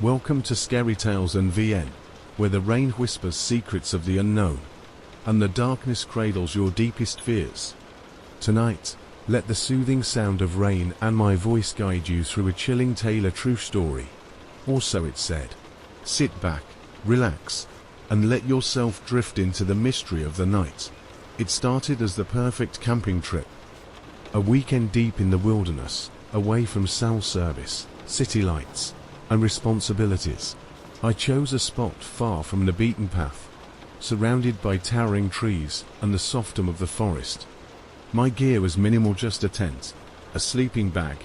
Welcome to ScaryTales and VN, where the rain whispers secrets of the unknown, and the darkness cradles your deepest fears. Tonight, let the soothing sound of rain and my voice guide you through a chilling tale, a true story. Or so it's said. Sit back, relax, and let yourself drift into the mystery of the night. It started as the perfect camping trip. A weekend deep in the wilderness, away from cell service, city lights, and responsibilities. I chose a spot far from the beaten path, surrounded by towering trees and the soft hum of the forest. My gear was minimal, just a tent, a sleeping bag,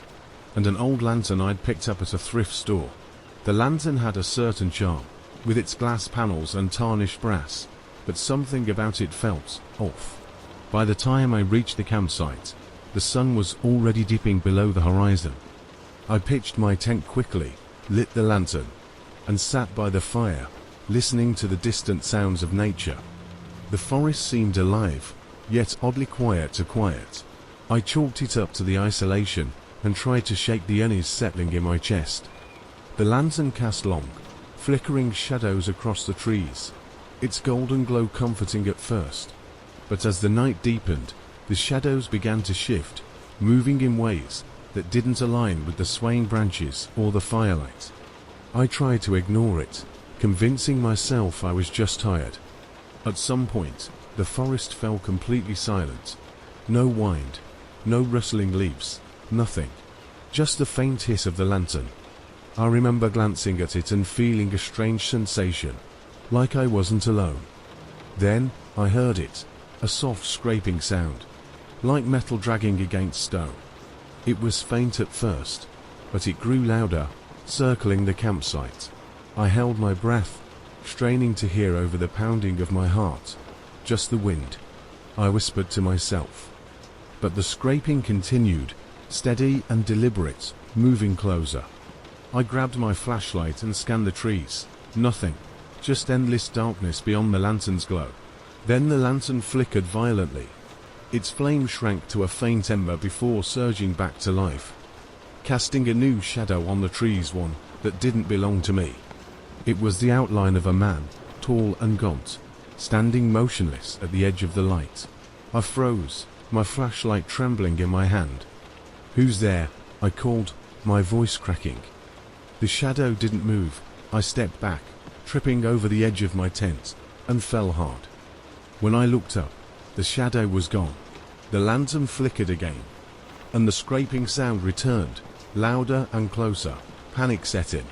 and an old lantern I'd picked up at a thrift store. The lantern had a certain charm, with its glass panels and tarnished brass, but something about it felt off. By the time I reached the campsite, the sun was already dipping below the horizon. I pitched my tent quickly, lit the lantern, and sat by the fire, listening to the distant sounds of nature. The forest seemed alive, yet oddly quiet. I chalked it up to the isolation and tried to shake the unease settling in my chest. The lantern cast long, flickering shadows across the trees, its golden glow comforting at first. But as the night deepened, the shadows began to shift, moving in ways that didn't align with the swaying branches or the firelight. I tried to ignore it, convincing myself I was just tired. At some point, the forest fell completely silent. No wind, no rustling leaves, nothing. Just the faint hiss of the lantern. I remember glancing at it and feeling a strange sensation, like I wasn't alone. Then, I heard it, a soft scraping sound, like metal dragging against stone. It was faint at first, but it grew louder, circling the campsite. I held my breath, straining to hear over the pounding of my heart. Just the wind, I whispered to myself. But the scraping continued, steady and deliberate, moving closer. I grabbed my flashlight and scanned the trees. Nothing, just endless darkness beyond the lantern's glow. Then the lantern flickered violently. Its flame shrank to a faint ember before surging back to life, casting a new shadow on the trees, one that didn't belong to me. It was the outline of a man, tall and gaunt, standing motionless at the edge of the light. I froze, my flashlight trembling in my hand. "Who's there?" I called, my voice cracking. The shadow didn't move. I stepped back, tripping over the edge of my tent, and fell hard. When I looked up, the shadow was gone. The lantern flickered again, and the scraping sound returned, louder and closer. Panic set in.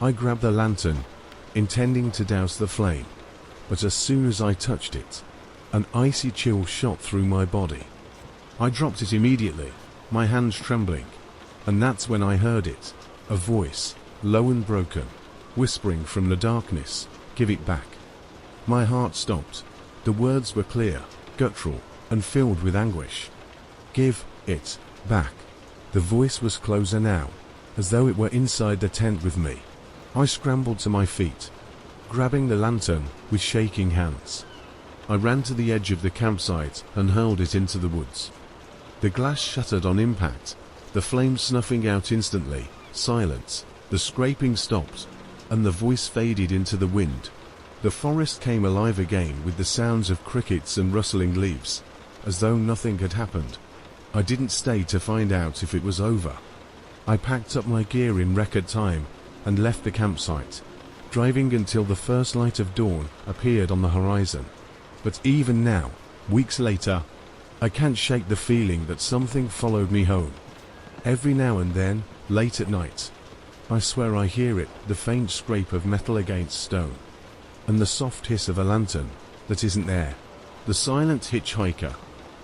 I grabbed the lantern, intending to douse the flame, but as soon as I touched it, an icy chill shot through my body. I dropped it immediately, my hands trembling, and that's when I heard it, a voice, low and broken, whispering from the darkness, "Give it back." My heart stopped. The words were clear, guttural, and filled with anguish. "Give it back." The voice was closer now, as though it were inside the tent with me. I scrambled to my feet, grabbing the lantern with shaking hands. I ran to the edge of the campsite and hurled it into the woods. The glass shattered on impact, the flames snuffing out instantly. Silence. The scraping stopped, and the voice faded into the wind. The forest came alive again with the sounds of crickets and rustling leaves, as though nothing had happened. I didn't stay to find out if it was over. I packed up my gear in record time and left the campsite, driving until the first light of dawn appeared on the horizon. But even now, weeks later, I can't shake the feeling that something followed me home. Every now and then, late at night, I swear I hear it, the faint scrape of metal against stone, and the soft hiss of a lantern that isn't there. The silent hitchhiker.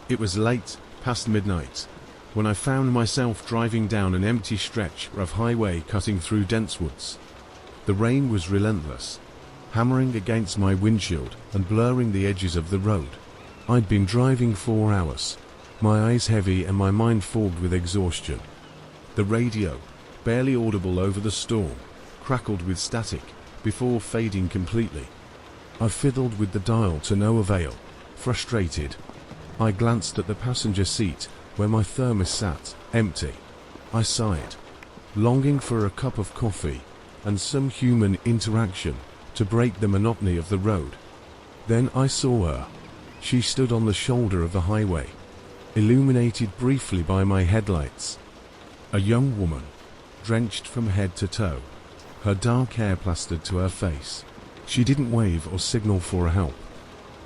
It was late, past midnight, when I found myself driving down an empty stretch of highway cutting through dense woods. The rain was relentless, hammering against my windshield and blurring the edges of the road. I'd been driving 4 hours, my eyes heavy and my mind fogged with exhaustion. The radio, barely audible over the storm, crackled with static before fading completely. I fiddled with the dial to no avail. Frustrated, I glanced at the passenger seat where my thermos sat, empty. I sighed, longing for a cup of coffee and some human interaction to break the monotony of the road. Then I saw her. She stood on the shoulder of the highway, illuminated briefly by my headlights. A young woman, drenched from head to toe, her dark hair plastered to her face. She didn't wave or signal for help.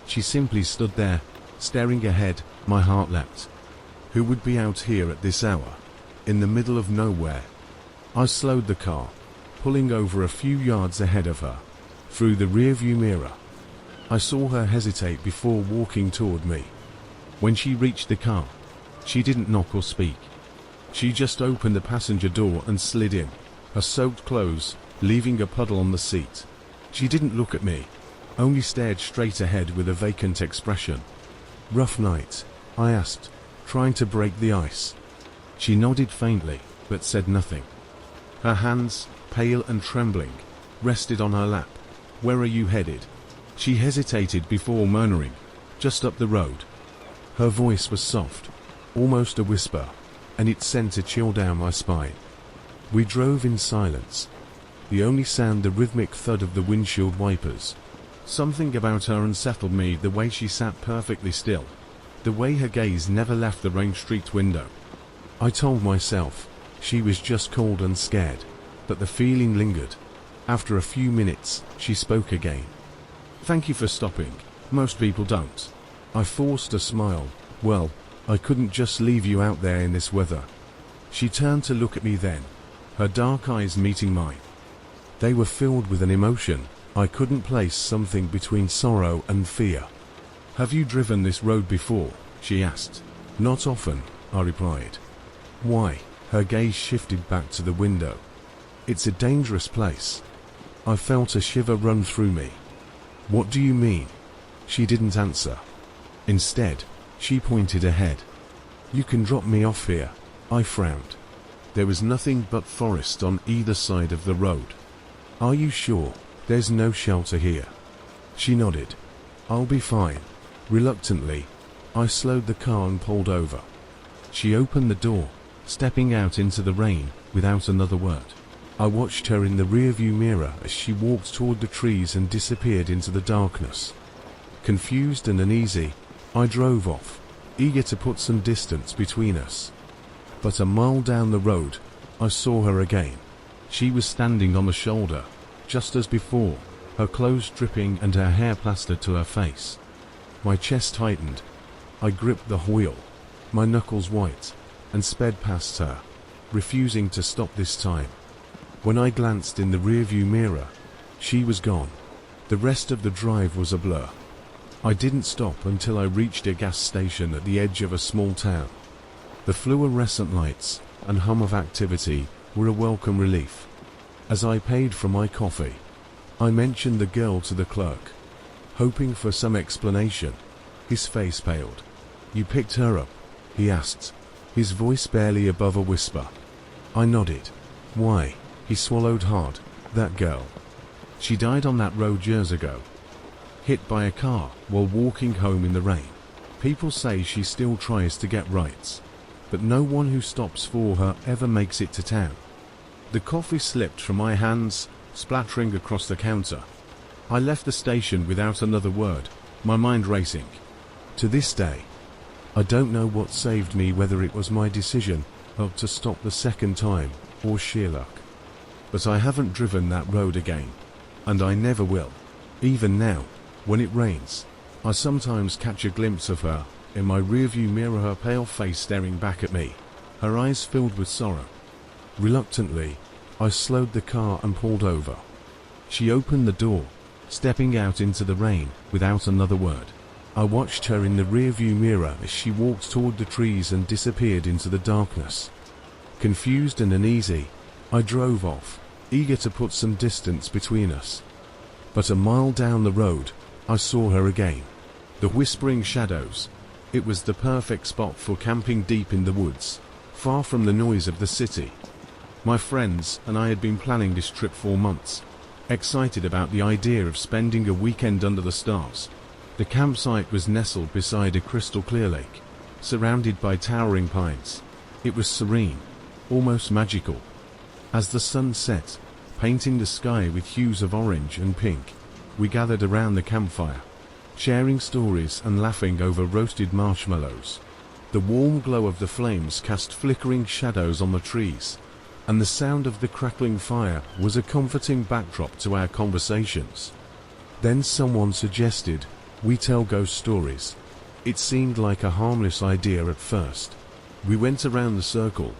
She simply stood there, staring ahead. My heart leapt. Who would be out here at this hour, in the middle of nowhere? I slowed the car, pulling over a few yards ahead of her. Through the rearview mirror, I saw her hesitate before walking toward me. When she reached the car, she didn't knock or speak. She just opened the passenger door and slid in, her soaked clothes leaving a puddle on the seat. She didn't look at me, only stared straight ahead with a vacant expression. "Rough night?" I asked, trying to break the ice. She nodded faintly, but said nothing. Her hands, pale and trembling, rested on her lap. "Where are you headed?" She hesitated before murmuring, "Just up the road." Her voice was soft, almost a whisper, and it sent a chill down my spine. We drove in silence, the only sound the rhythmic thud of the windshield wipers. Something about her unsettled me, the way she sat perfectly still, the way her gaze never left the Rain Street window. I told myself she was just cold and scared, but the feeling lingered. After a few minutes, she spoke again. "Thank you for stopping. Most people don't." I forced a smile. "Well, I couldn't just leave you out there in this weather." She turned to look at me then, her dark eyes meeting mine. They were filled with an emotion I couldn't place, something between sorrow and fear. "Have you driven this road before?" she asked. "Not often," I replied. "Why?" Her gaze shifted back to the window. "It's a dangerous place." I felt a shiver run through me. "What do you mean?" She didn't answer. Instead, she pointed ahead. "You can drop me off here." I frowned. There was nothing but forest on either side of the road. "Are you sure? There's no shelter here?" She nodded. "I'll be fine." Reluctantly, I slowed the car and pulled over. She opened the door, stepping out into the rain without another word. I watched her in the rearview mirror as she walked toward the trees and disappeared into the darkness. Confused and uneasy, I drove off, eager to put some distance between us. But a mile down the road, I saw her again. She was standing on the shoulder, just as before, her clothes dripping and her hair plastered to her face. My chest tightened. I gripped the wheel, my knuckles white, and sped past her, refusing to stop this time. When I glanced in the rearview mirror, she was gone. The rest of the drive was a blur. I didn't stop until I reached a gas station at the edge of a small town. The fluorescent lights and hum of activity were a welcome relief. As I paid for my coffee, I mentioned the girl to the clerk, hoping for some explanation. His face paled. "You picked her up?" he asked, his voice barely above a whisper. I nodded. "Why?" He swallowed hard. "That girl. She died on that road years ago. Hit by a car while walking home in the rain. People say she still tries to get rights, but no one who stops for her ever makes it to town." The coffee slipped from my hands, splattering across the counter. I left the station without another word, my mind racing. To this day, I don't know what saved me, whether it was my decision not to stop the second time or sheer luck. But I haven't driven that road again, and I never will. Even now, when it rains, I sometimes catch a glimpse of her in my rearview mirror, her pale face staring back at me, her eyes filled with sorrow. Reluctantly, I slowed the car and pulled over. She opened the door, stepping out into the rain without another word. I watched her in the rearview mirror as she walked toward the trees and disappeared into the darkness. Confused and uneasy, I drove off, eager to put some distance between us. But a mile down the road, I saw her again. The whispering shadows. It was the perfect spot for camping deep in the woods, far from the noise of the city. My friends and I had been planning this trip for months, excited about the idea of spending a weekend under the stars. The campsite was nestled beside a crystal clear lake, surrounded by towering pines. It was serene, almost magical. As the sun set, painting the sky with hues of orange and pink. We gathered around the campfire, sharing stories and laughing over roasted marshmallows. The warm glow of the flames cast flickering shadows on the trees, and the sound of the crackling fire was a comforting backdrop to our conversations. Then someone suggested we tell ghost stories. It seemed like a harmless idea at first. We went around the circle,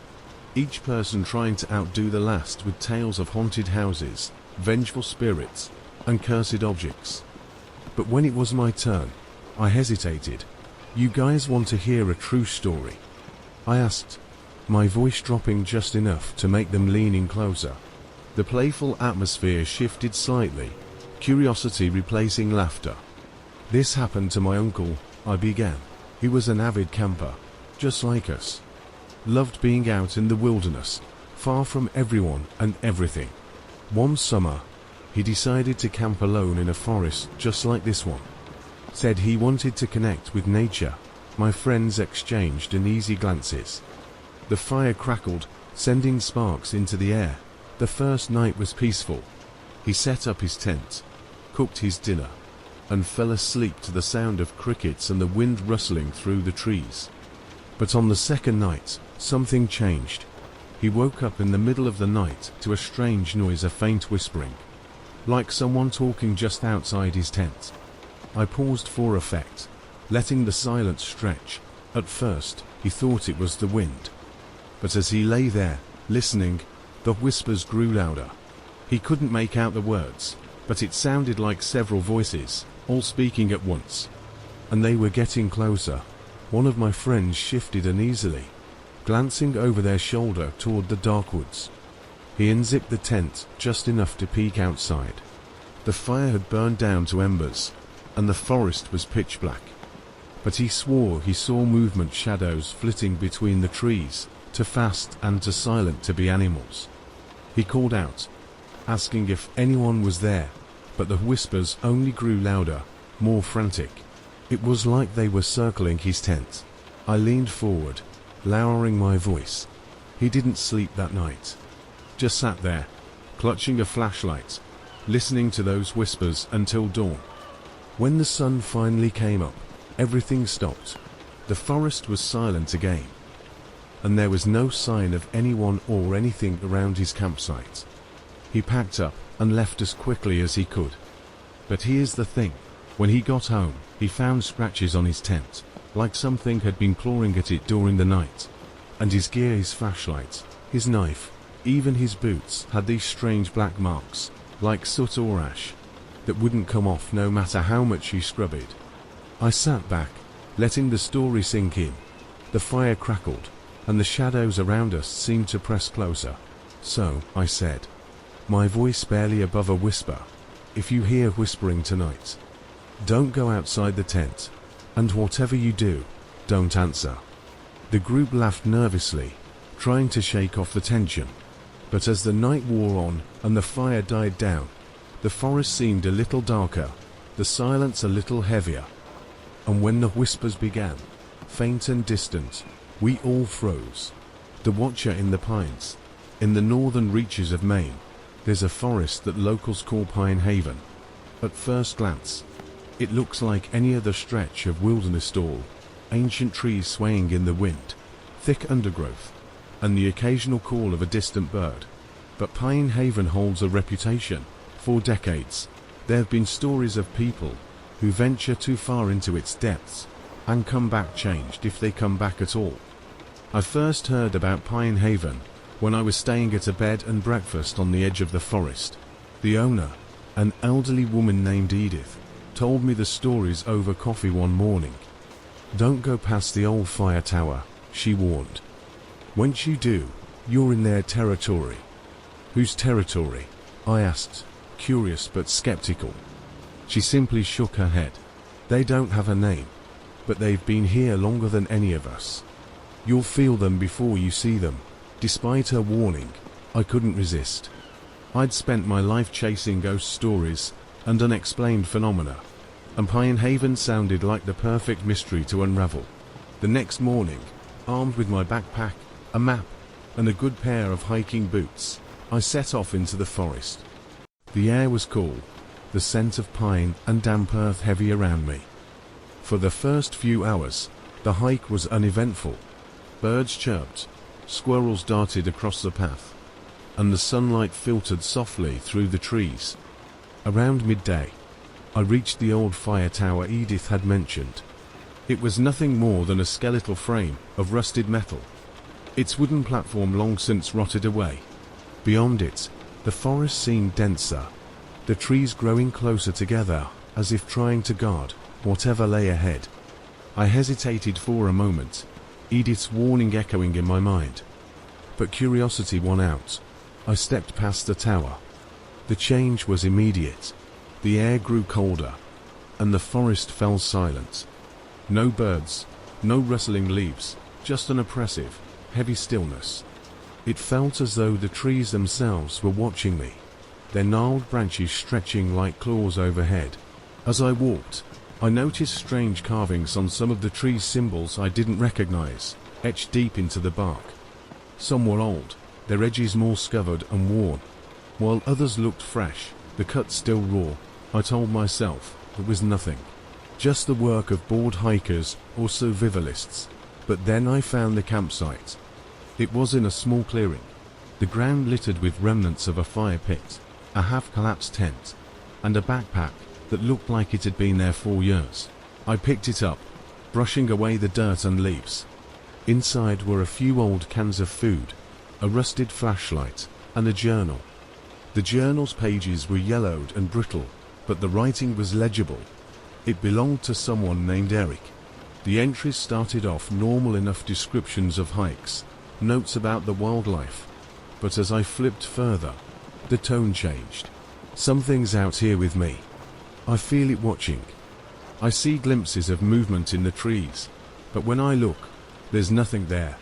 each person trying to outdo the last with tales of haunted houses, vengeful spirits, and cursed objects. But when it was my turn, I hesitated. "You guys want to hear a true story?" I asked, my voice dropping just enough to make them lean in closer. The playful atmosphere shifted slightly, curiosity replacing laughter. "This happened to my uncle," I began. "He was an avid camper, just like us. Loved being out in the wilderness, far from everyone and everything. One summer, he decided to camp alone in a forest just like this one. Said he wanted to connect with nature." My friends exchanged uneasy glances. The fire crackled, sending sparks into the air. The first night was peaceful. He set up his tent, cooked his dinner, and fell asleep to the sound of crickets and the wind rustling through the trees. But on the second night, something changed. He woke up in the middle of the night to a strange noise, a faint whispering, like someone talking just outside his tent. I paused for effect, letting the silence stretch. At first, he thought it was the wind. But as he lay there, listening, the whispers grew louder. He couldn't make out the words, but it sounded like several voices, all speaking at once. And they were getting closer. One of my friends shifted uneasily, glancing over their shoulder toward the dark woods. He unzipped the tent just enough to peek outside. The fire had burned down to embers, and the forest was pitch black. But he swore he saw movement, shadows flitting between the trees, too fast and too silent to be animals. He called out, asking if anyone was there, but the whispers only grew louder, more frantic. It was like they were circling his tent. I leaned forward, lowering my voice. He didn't sleep that night. Just sat there, clutching a flashlight, listening to those whispers until dawn. When the sun finally came up, everything stopped. The forest was silent again, and there was no sign of anyone or anything around his campsite. He packed up and left as quickly as he could. But here's the thing. When he got home, he found scratches on his tent, like something had been clawing at it during the night. And his gear, his flashlight, his knife, even his boots had these strange black marks, like soot or ash, that wouldn't come off no matter how much he scrubbed. I sat back, letting the story sink in. The fire crackled, and the shadows around us seemed to press closer. "So," I said, my voice barely above a whisper, "if you hear whispering tonight, don't go outside the tent, and whatever you do, don't answer." The group laughed nervously, trying to shake off the tension. But as the night wore on and the fire died down, the forest seemed a little darker, the silence a little heavier. And when the whispers began, faint and distant, we all froze. The Watcher in the Pines. In the northern reaches of Maine, there's a forest that locals call Pine Haven. At first glance, it looks like any other stretch of wilderness stall, ancient trees swaying in the wind, thick undergrowth, and the occasional call of a distant bird. But Pine Haven holds a reputation. For decades, there have been stories of people who venture too far into its depths and come back changed, if they come back at all. I first heard about Pine Haven when I was staying at a bed and breakfast on the edge of the forest. The owner, an elderly woman named Edith, told me the stories over coffee one morning. "Don't go past the old fire tower," she warned. "Once you do, you're in their territory." "Whose territory?" I asked, curious but skeptical. She simply shook her head. "They don't have a name, but they've been here longer than any of us. You'll feel them before you see them." Despite her warning, I couldn't resist. I'd spent my life chasing ghost stories and unexplained phenomena, and Pine Haven sounded like the perfect mystery to unravel. The next morning, armed with my backpack, a map, and a good pair of hiking boots, I set off into the forest. The air was cool, the scent of pine and damp earth heavy around me. For the first few hours, the hike was uneventful. Birds chirped, squirrels darted across the path, and the sunlight filtered softly through the trees. Around midday, I reached the old fire tower Edith had mentioned. It was nothing more than a skeletal frame of rusted metal, its wooden platform long since rotted away. Beyond it, the forest seemed denser, the trees growing closer together, as if trying to guard whatever lay ahead. I hesitated for a moment, Edith's warning echoing in my mind. But curiosity won out. I stepped past the tower. The change was immediate. The air grew colder, and the forest fell silent. No birds, no rustling leaves, just an oppressive, heavy stillness. It felt as though the trees themselves were watching me, their gnarled branches stretching like claws overhead. As I walked, I noticed strange carvings on some of the tree's symbols I didn't recognize, etched deep into the bark. Some were old, their edges more scovered and worn, while others looked fresh, the cut still raw. I told myself it was nothing, just the work of bored hikers or survivalists. But then I found the campsite. It was in a small clearing, the ground littered with remnants of a fire pit, a half-collapsed tent, and a backpack that looked like it had been there for years. I picked it up, brushing away the dirt and leaves. Inside were a few old cans of food, a rusted flashlight, and a journal. The journal's pages were yellowed and brittle, but the writing was legible. It belonged to someone named Eric. The entries started off normal enough descriptions of hikes, notes about the wildlife. But as I flipped further, the tone changed. Something's out here with me. I feel it watching. I see glimpses of movement in the trees, but when I look, there's nothing there.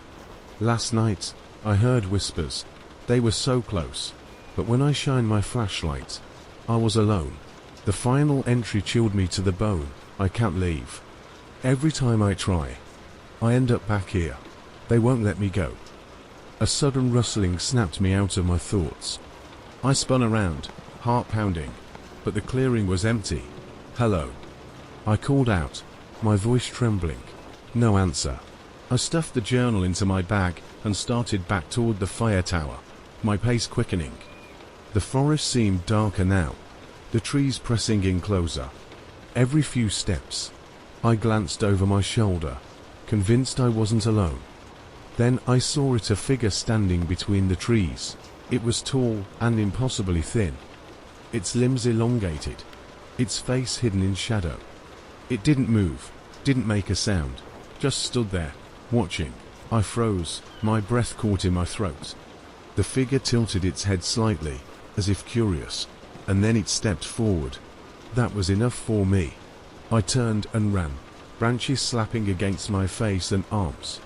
Last night, I heard whispers. They were so close, but when I shined my flashlight, I was alone. The final entry chilled me to the bone. I can't leave. Every time I try, I end up back here. They won't let me go. A sudden rustling snapped me out of my thoughts. I spun around, heart pounding, but the clearing was empty. "Hello," I called out, my voice trembling. No answer. I stuffed the journal into my bag and started back toward the fire tower, my pace quickening. The forest seemed darker now, the trees pressing in closer. Every few steps, I glanced over my shoulder, convinced I wasn't alone. Then I saw a figure standing between the trees. It was tall and impossibly thin, its limbs elongated, its face hidden in shadow. It didn't move, didn't make a sound, just stood there, watching. I froze, my breath caught in my throat. The figure tilted its head slightly, as if curious, and then it stepped forward. That was enough for me. I turned and ran, branches slapping against my face and arms.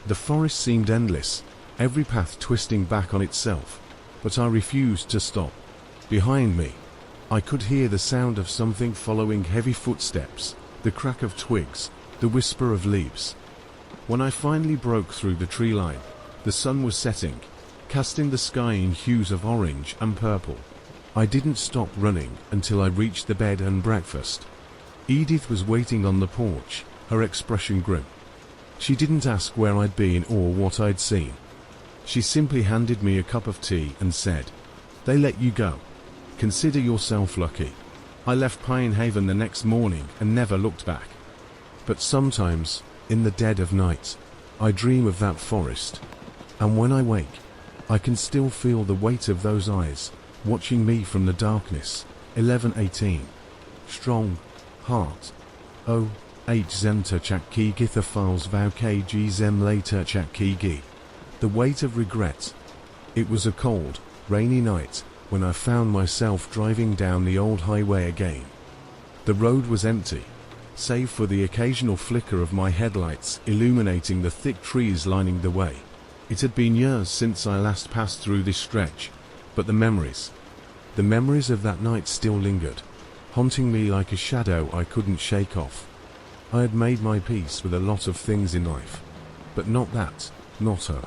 The forest seemed endless, every path twisting back on itself, but I refused to stop. Behind me, I could hear the sound of something following, heavy footsteps, the crack of twigs, the whisper of leaves. When I finally broke through the tree line, the sun was setting, casting the sky in hues of orange and purple. I didn't stop running until I reached the bed and breakfast. Edith was waiting on the porch, her expression grim. She didn't ask where I'd been or what I'd seen. She simply handed me a cup of tea and said, "They let you go. Consider yourself lucky." I left Pine Haven the next morning and never looked back. But sometimes, in the dead of night, I dream of that forest. And when I wake, I can still feel the weight of those eyes, watching me from the darkness. 11:18. Strong. Heart. O. H. Zenter chak ki githa files vow kg zem later chak ki gi. The weight of regret. It was a cold, rainy night when I found myself driving down the old highway again. The road was empty, save for the occasional flicker of my headlights illuminating the thick trees lining the way. It had been years since I last passed through this stretch, but the memories of that night still lingered, haunting me like a shadow I couldn't shake off. I had made my peace with a lot of things in life, but not that, not her.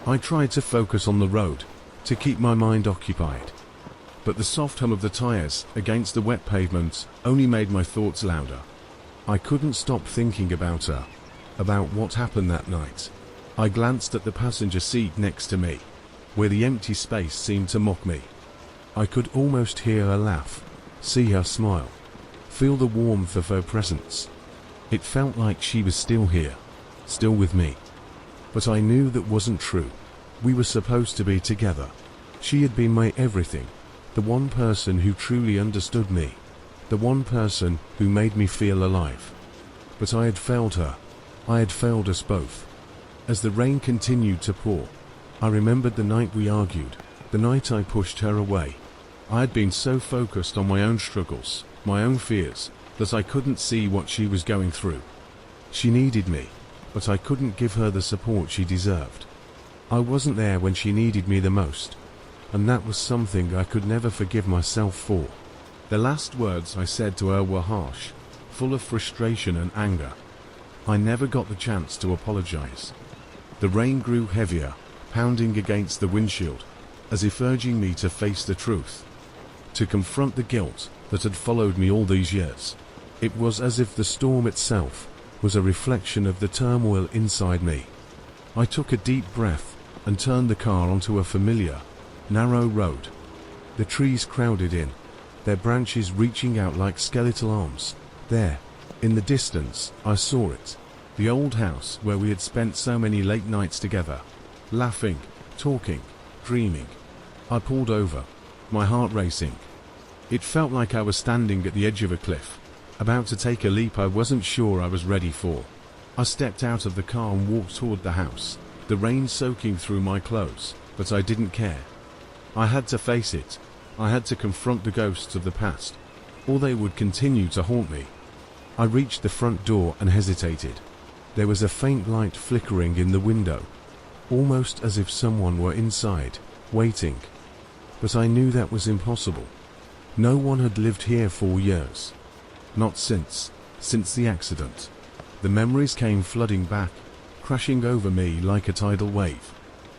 I tried to focus on the road, to keep my mind occupied. But the soft hum of the tires against the wet pavement only made my thoughts louder. I couldn't stop thinking about her, about what happened that night. I glanced at the passenger seat next to me, where the empty space seemed to mock me. I could almost hear her laugh, see her smile, feel the warmth of her presence. It felt like she was still here, still with me. But I knew that wasn't true. We were supposed to be together. She had been my everything, the one person who truly understood me, the one person who made me feel alive. But I had failed her. I had failed us both. As the rain continued to pour, I remembered the night we argued, the night I pushed her away. I had been so focused on my own struggles, my own fears, that I couldn't see what she was going through. She needed me, but I couldn't give her the support she deserved. I wasn't there when she needed me the most, and that was something I could never forgive myself for. The last words I said to her were harsh, full of frustration and anger. I never got the chance to apologize. The rain grew heavier, pounding against the windshield, as if urging me to face the truth, to confront the guilt that had followed me all these years. It was as if the storm itself was a reflection of the turmoil inside me. I took a deep breath and turned the car onto a familiar, narrow road. The trees crowded in, their branches reaching out like skeletal arms. There, in the distance, I saw it, the old house where we had spent so many late nights together, laughing, talking, dreaming. I pulled over, my heart racing. It felt like I was standing at the edge of a cliff, about to take a leap I wasn't sure I was ready for. I stepped out of the car and walked toward the house, the rain soaking through my clothes, but I didn't care. I had to face it. I had to confront the ghosts of the past, or they would continue to haunt me. I reached the front door and hesitated. There was a faint light flickering in the window, almost as if someone were inside, waiting. But I knew that was impossible. No one had lived here for years. Not since the accident. The memories came flooding back, crashing over me like a tidal wave.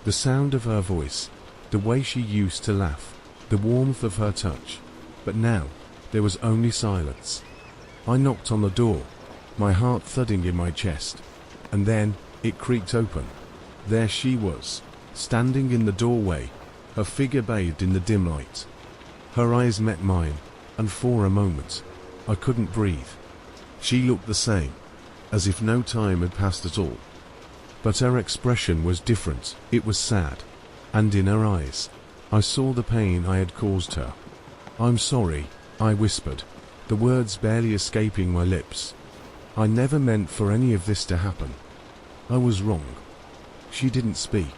The sound of her voice, the way she used to laugh, the warmth of her touch. But now, there was only silence. I knocked on the door, my heart thudding in my chest, and then it creaked open. There she was, standing in the doorway, her figure bathed in the dim light. Her eyes met mine, and for a moment, I couldn't breathe. She looked the same, as if no time had passed at all. But her expression was different. It was sad, and in her eyes, I saw the pain I had caused her. "I'm sorry," I whispered, the words barely escaping my lips. "I never meant for any of this to happen. I was wrong." She didn't speak.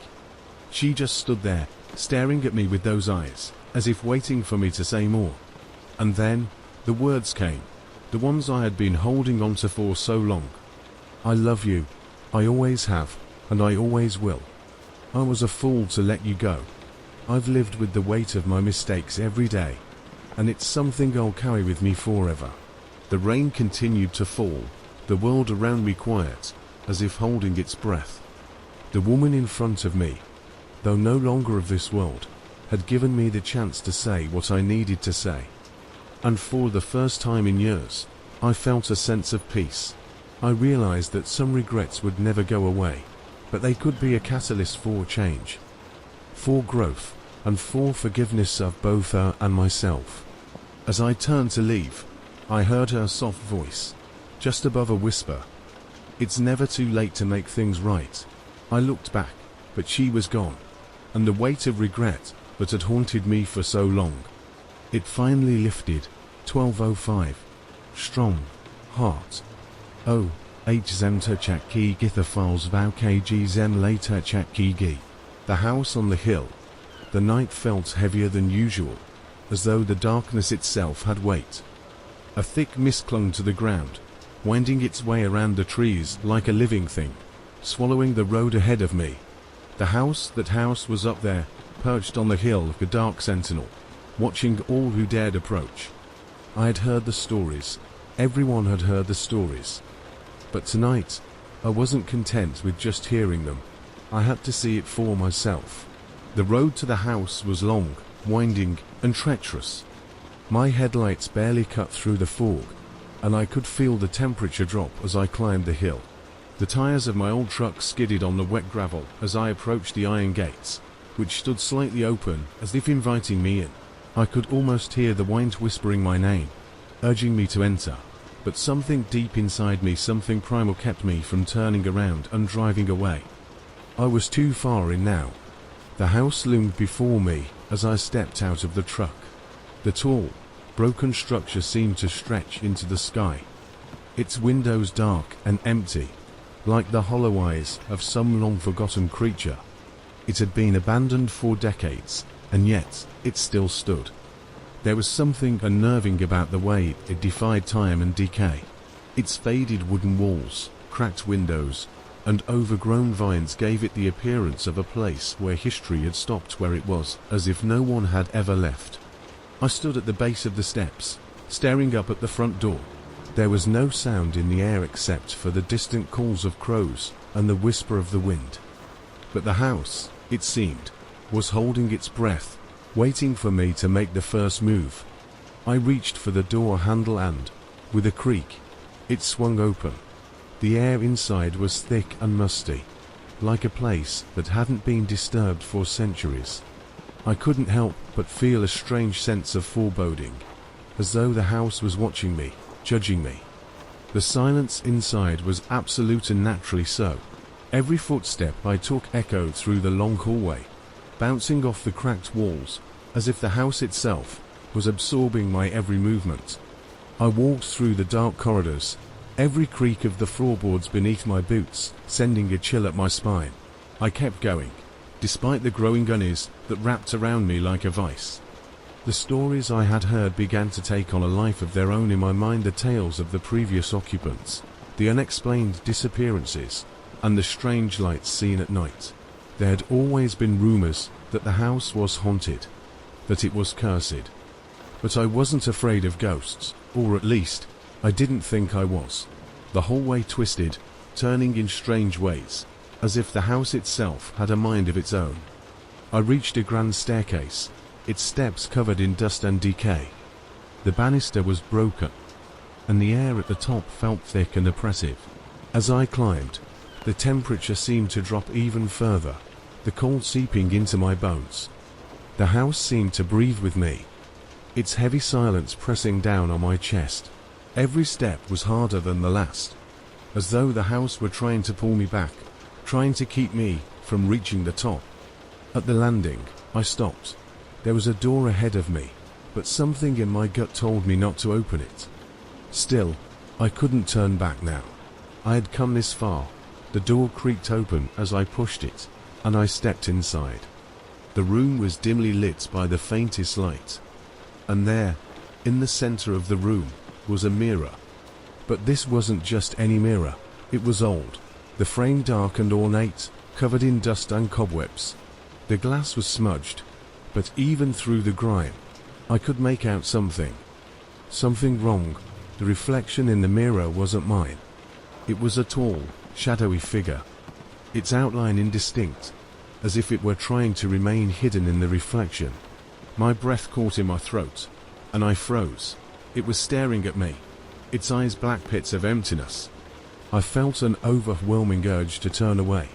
She just stood there, staring at me with those eyes, as if waiting for me to say more. And then, the words came, the ones I had been holding on to for so long. "I love you. I always have, and I always will. I was a fool to let you go. I've lived with the weight of my mistakes every day, and it's something I'll carry with me forever." The rain continued to fall, the world around me quiet, as if holding its breath. The woman in front of me, though no longer of this world, had given me the chance to say what I needed to say. And for the first time in years, I felt a sense of peace. I realized that some regrets would never go away, but they could be a catalyst for change, for growth, and for forgiveness of both her and myself. As I turned to leave, I heard her soft voice, just above a whisper. "It's never too late to make things right." I looked back, but she was gone, and the weight of regret that had haunted me for so long, it finally lifted. 12:05. Strong. Heart. Oh, H-zem terchak ki githa files vow kg-zem later chak ki. The house on the hill. The night felt heavier than usual, as though the darkness itself had weight. A thick mist clung to the ground, winding its way around the trees like a living thing, swallowing the road ahead of me. The house was up there, perched on the hill like a dark sentinel, watching all who dared approach. I had heard the stories. Everyone had heard the stories. But tonight, I wasn't content with just hearing them. I had to see it for myself. The road to the house was long, winding, and treacherous. My headlights barely cut through the fog, and I could feel the temperature drop as I climbed the hill. The tires of my old truck skidded on the wet gravel as I approached the iron gates, which stood slightly open as if inviting me in. I could almost hear the wind whispering my name, urging me to enter, but something deep inside me, something primal, kept me from turning around and driving away. I was too far in now. The house loomed before me as I stepped out of the truck. The tall, broken structure seemed to stretch into the sky, its windows dark and empty, like the hollow eyes of some long-forgotten creature. It had been abandoned for decades, and yet it still stood. There was something unnerving about the way it defied time and decay. Its faded wooden walls, cracked windows, and overgrown vines gave it the appearance of a place where history had stopped where it was, as if no one had ever left. I stood at the base of the steps, staring up at the front door. There was no sound in the air except for the distant calls of crows and the whisper of the wind. But the house, it seemed, was holding its breath, waiting for me to make the first move. I reached for the door handle and, with a creak, it swung open. The air inside was thick and musty, like a place that hadn't been disturbed for centuries. I couldn't help but feel a strange sense of foreboding, as though the house was watching me, judging me. The silence inside was absolute, and naturally so. Every footstep I took echoed through the long hallway, bouncing off the cracked walls, as if the house itself was absorbing my every movement. I walked through the dark corridors, every creak of the floorboards beneath my boots sending a chill up my spine. I kept going, despite the growing unease that wrapped around me like a vice. The stories I had heard began to take on a life of their own in my mind, the tales of the previous occupants, the unexplained disappearances, and the strange lights seen at night. There had always been rumors that the house was haunted, that it was cursed. But I wasn't afraid of ghosts, or at least, I didn't think I was. The hallway twisted, turning in strange ways, as if the house itself had a mind of its own. I reached a grand staircase, its steps covered in dust and decay. The banister was broken, and the air at the top felt thick and oppressive. As I climbed, the temperature seemed to drop even further, the cold seeping into my bones. The house seemed to breathe with me, its heavy silence pressing down on my chest. Every step was harder than the last, as though the house were trying to pull me back, trying to keep me from reaching the top. At the landing, I stopped. There was a door ahead of me, but something in my gut told me not to open it. Still, I couldn't turn back now. I had come this far. The door creaked open as I pushed it, and I stepped inside. The room was dimly lit by the faintest light, and there, in the center of the room, was a mirror. But this wasn't just any mirror. It was old, the frame dark and ornate, covered in dust and cobwebs. The glass was smudged, but even through the grime, I could make out something. Something wrong. The reflection in the mirror wasn't mine. It was a tall, shadowy figure, its outline indistinct, as if it were trying to remain hidden in the reflection. My breath caught in my throat, and I froze. It was staring at me, its eyes black pits of emptiness. I felt an overwhelming urge to turn away,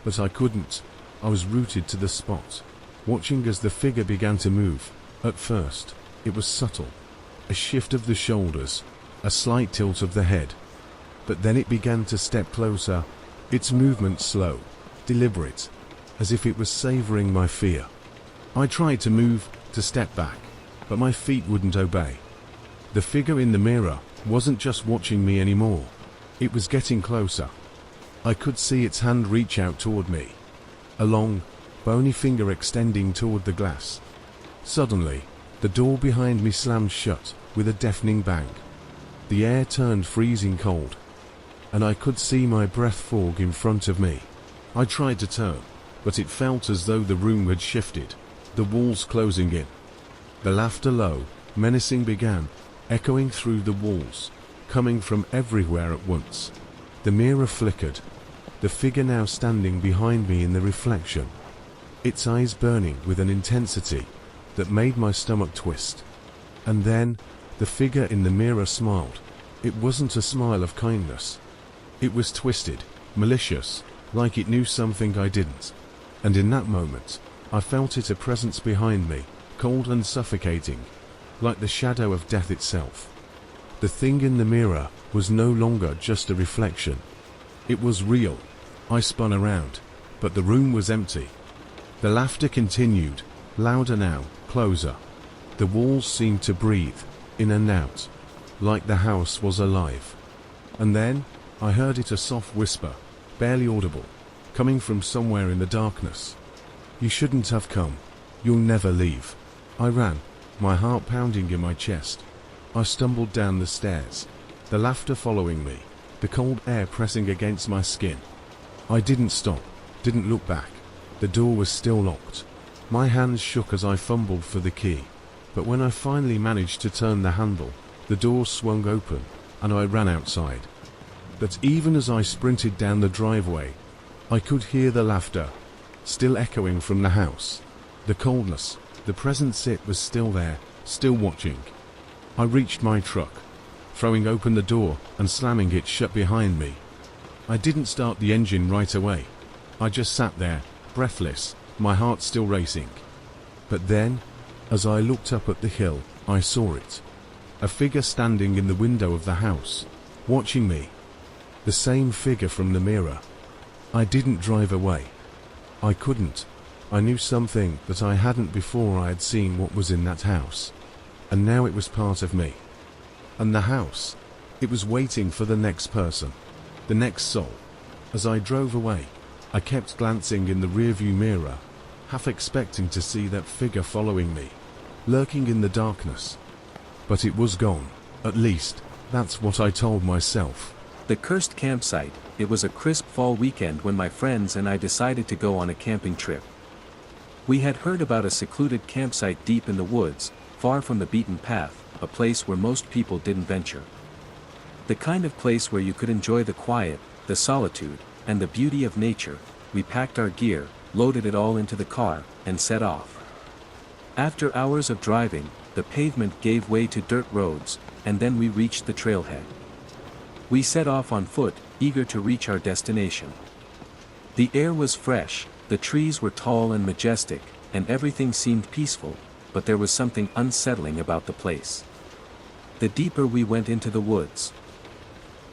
but I couldn't. I was rooted to the spot, watching as the figure began to move. At first, it was subtle, a shift of the shoulders, a slight tilt of the head. But then it began to step closer, its movement slow, deliberate, as if it was savoring my fear. I tried to move, to step back, but my feet wouldn't obey. The figure in the mirror wasn't just watching me anymore. It was getting closer. I could see its hand reach out toward me, a long, bony finger extending toward the glass. Suddenly, the door behind me slammed shut with a deafening bang. The air turned freezing cold, and I could see my breath fog in front of me. I tried to turn, but it felt as though the room had shifted, the walls closing in. The laughter, low, menacing, began, echoing through the walls, coming from everywhere at once. The mirror flickered, the figure now standing behind me in the reflection. its eyes burning with an intensity that made my stomach twist. And then, the figure in the mirror smiled. It wasn't a smile of kindness. It was twisted, malicious, like it knew something I didn't. And in that moment, I felt it, a presence behind me, cold and suffocating, like the shadow of death itself. The thing in the mirror was no longer just a reflection. It was real. I spun around, but the room was empty. The laughter continued, louder now, closer. The walls seemed to breathe, in and out, like the house was alive. And then, I heard it, a soft whisper, barely audible, coming from somewhere in the darkness. "You shouldn't have come. You'll never leave." I ran, my heart pounding in my chest. I stumbled down the stairs, the laughter following me, the cold air pressing against my skin. I didn't stop, didn't look back. The door was still locked. My hands shook as I fumbled for the key, but when I finally managed to turn the handle, the door swung open, and I ran outside. But even as I sprinted down the driveway, I could hear the laughter, still echoing from the house. The coldness, the presence, it was still there, still watching. I reached my truck, throwing open the door and slamming it shut behind me. I didn't start the engine right away. I just sat there, breathless, my heart still racing. But then, as I looked up at the hill, I saw it. A figure standing in the window of the house, watching me. The same figure from the mirror. I didn't drive away. I couldn't. I knew something that I hadn't before. I had seen what was in that house. And now it was part of me. And the house, it was waiting for the next person, the next soul. As I drove away, I kept glancing in the rearview mirror, half expecting to see that figure following me, lurking in the darkness. But it was gone. At least, that's what I told myself. The cursed campsite. It was a crisp fall weekend when my friends and I decided to go on a camping trip. We had heard about a secluded campsite deep in the woods, far from the beaten path, a place where most people didn't venture. The kind of place where you could enjoy the quiet, the solitude, and the beauty of nature. We packed our gear, loaded it all into the car, and set off. After hours of driving, the pavement gave way to dirt roads, and then we reached the trailhead. We set off on foot, eager to reach our destination. The air was fresh, the trees were tall and majestic, and everything seemed peaceful, but there was something unsettling about the place. The deeper we went into the woods,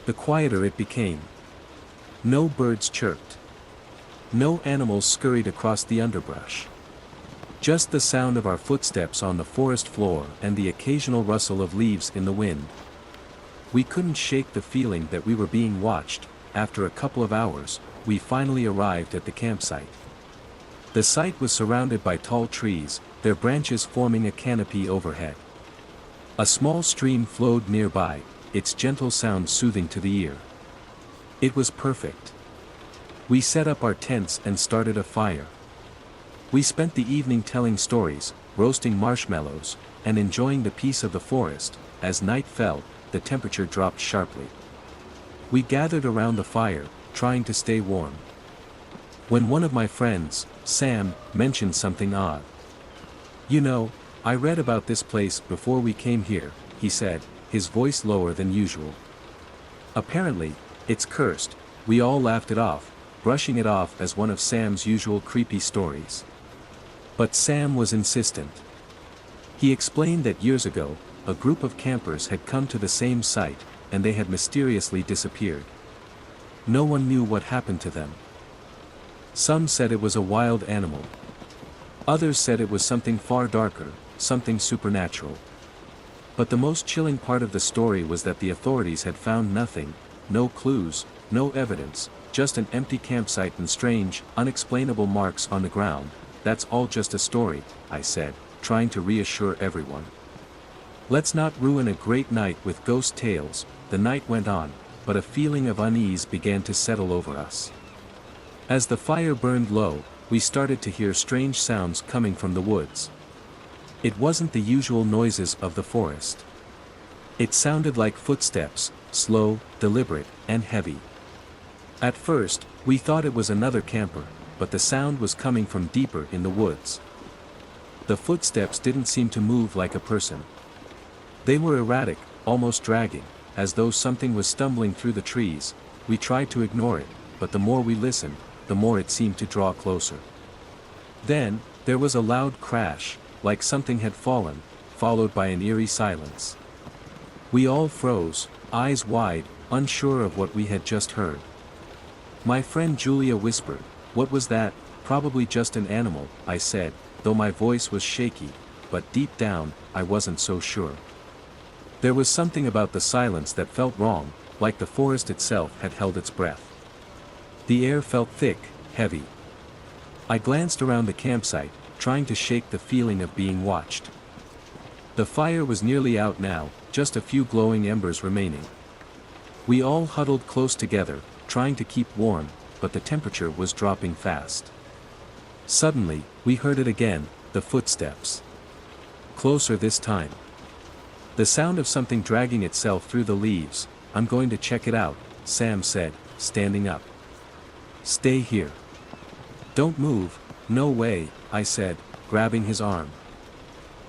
the quieter it became. No birds chirped. No animals scurried across the underbrush. Just the sound of our footsteps on the forest floor and the occasional rustle of leaves in the wind. We couldn't shake the feeling that we were being watched. After a couple of hours, we finally arrived at the campsite. The site was surrounded by tall trees, their branches forming a canopy overhead. A small stream flowed nearby, its gentle sound soothing to the ear. It was perfect. We set up our tents and started a fire. We spent the evening telling stories, roasting marshmallows, and enjoying the peace of the forest. As night fell, the temperature dropped sharply. We gathered around the fire, trying to stay warm. When one of my friends, Sam, mentioned something odd. "You know, I read about this place before we came here," he said, his voice lower than usual. Apparently, it's cursed. We all laughed it off, brushing it off as one of Sam's usual creepy stories. But Sam was insistent. He explained that years ago, a group of campers had come to the same site, and they had mysteriously disappeared. No one knew what happened to them. Some said it was a wild animal. Others said it was something far darker, something supernatural. But the most chilling part of the story was that the authorities had found nothing, no clues, no evidence, just an empty campsite and strange, unexplainable marks on the ground. "That's all just a story," I said, trying to reassure everyone. "Let's not ruin a great night with ghost tales." The night went on, but a feeling of unease began to settle over us. As the fire burned low, we started to hear strange sounds coming from the woods. It wasn't the usual noises of the forest. It sounded like footsteps, slow, deliberate, and heavy. At first, we thought it was another camper, but the sound was coming from deeper in the woods. The footsteps didn't seem to move like a person. They were erratic, almost dragging, as though something was stumbling through the trees. We tried to ignore it, but the more we listened, the more it seemed to draw closer. Then, there was a loud crash, like something had fallen, followed by an eerie silence. We all froze, eyes wide, unsure of what we had just heard. My friend Julia whispered, "What was that?" "Probably just an animal," I said, though my voice was shaky, but deep down, I wasn't so sure. There was something about the silence that felt wrong, like the forest itself had held its breath. The air felt thick, heavy. I glanced around the campsite, trying to shake the feeling of being watched. The fire was nearly out now, just a few glowing embers remaining. We all huddled close together, trying to keep warm, but the temperature was dropping fast. Suddenly, we heard it again, the footsteps. Closer this time. The sound of something dragging itself through the leaves. "I'm going to check it out," Sam said, standing up. "Stay here. Don't move." "No way," I said, grabbing his arm.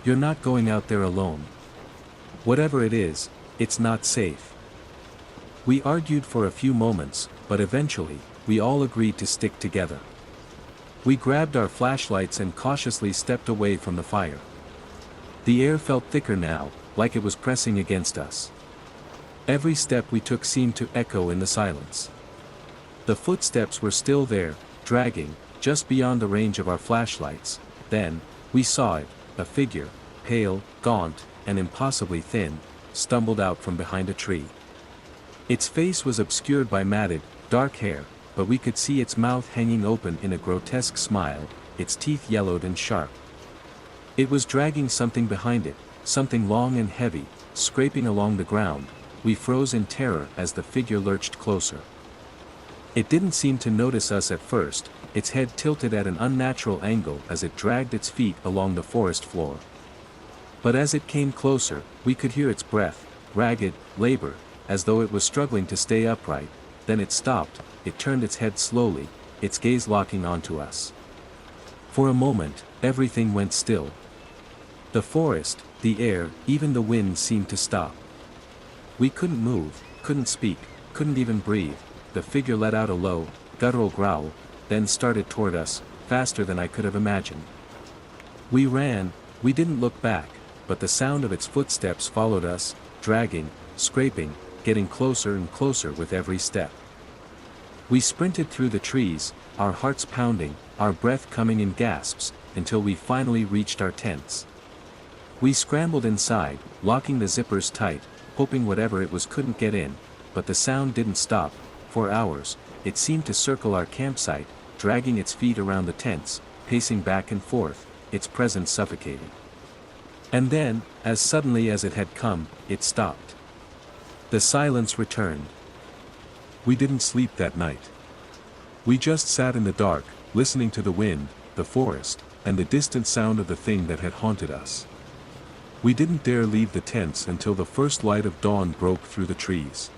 "You're not going out there alone. Whatever it is, it's not safe." We argued for a few moments, but eventually, we all agreed to stick together. We grabbed our flashlights and cautiously stepped away from the fire. The air felt thicker now, like it was pressing against us. Every step we took seemed to echo in the silence. The footsteps were still there, dragging, just beyond the range of our flashlights. Then, we saw it, a figure, pale, gaunt, and impossibly thin, stumbled out from behind a tree. Its face was obscured by matted, dark hair, but we could see its mouth hanging open in a grotesque smile, its teeth yellowed and sharp. It was dragging something behind it, something long and heavy, scraping along the ground. We froze in terror as the figure lurched closer. It didn't seem to notice us at first, its head tilted at an unnatural angle as it dragged its feet along the forest floor. But as it came closer, we could hear its breath, ragged, labored, as though it was struggling to stay upright. Then it stopped, it turned its head slowly, its gaze locking onto us. For a moment, everything went still. The forest, the air, even the wind seemed to stop. We couldn't move, couldn't speak, couldn't even breathe. The figure let out a low, guttural growl, then started toward us, faster than I could have imagined. We ran, we didn't look back, but the sound of its footsteps followed us, dragging, scraping, getting closer and closer with every step. We sprinted through the trees, our hearts pounding, our breath coming in gasps, until we finally reached our tents. We scrambled inside, locking the zippers tight, hoping whatever it was couldn't get in, but the sound didn't stop. For hours, it seemed to circle our campsite, dragging its feet around the tents, pacing back and forth, its presence suffocating. And then, as suddenly as it had come, it stopped. The silence returned. We didn't sleep that night. We just sat in the dark, listening to the wind, the forest, and the distant sound of the thing that had haunted us. We didn't dare leave the tents until the first light of dawn broke through the trees.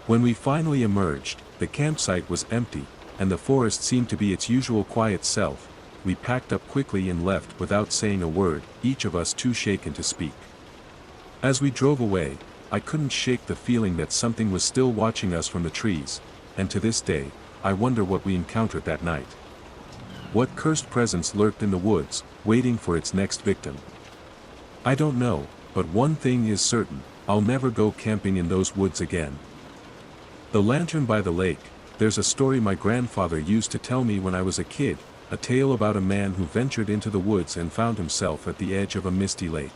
When we finally emerged, the campsite was empty, and the forest seemed to be its usual quiet self. We packed up quickly and left without saying a word, each of us too shaken to speak. As we drove away, I couldn't shake the feeling that something was still watching us from the trees, and to this day, I wonder what we encountered that night. What cursed presence lurked in the woods, waiting for its next victim? I don't know, but one thing is certain, I'll never go camping in those woods again. The Lantern by the Lake. There's a story my grandfather used to tell me when I was a kid, a tale about a man who ventured into the woods and found himself at the edge of a misty lake.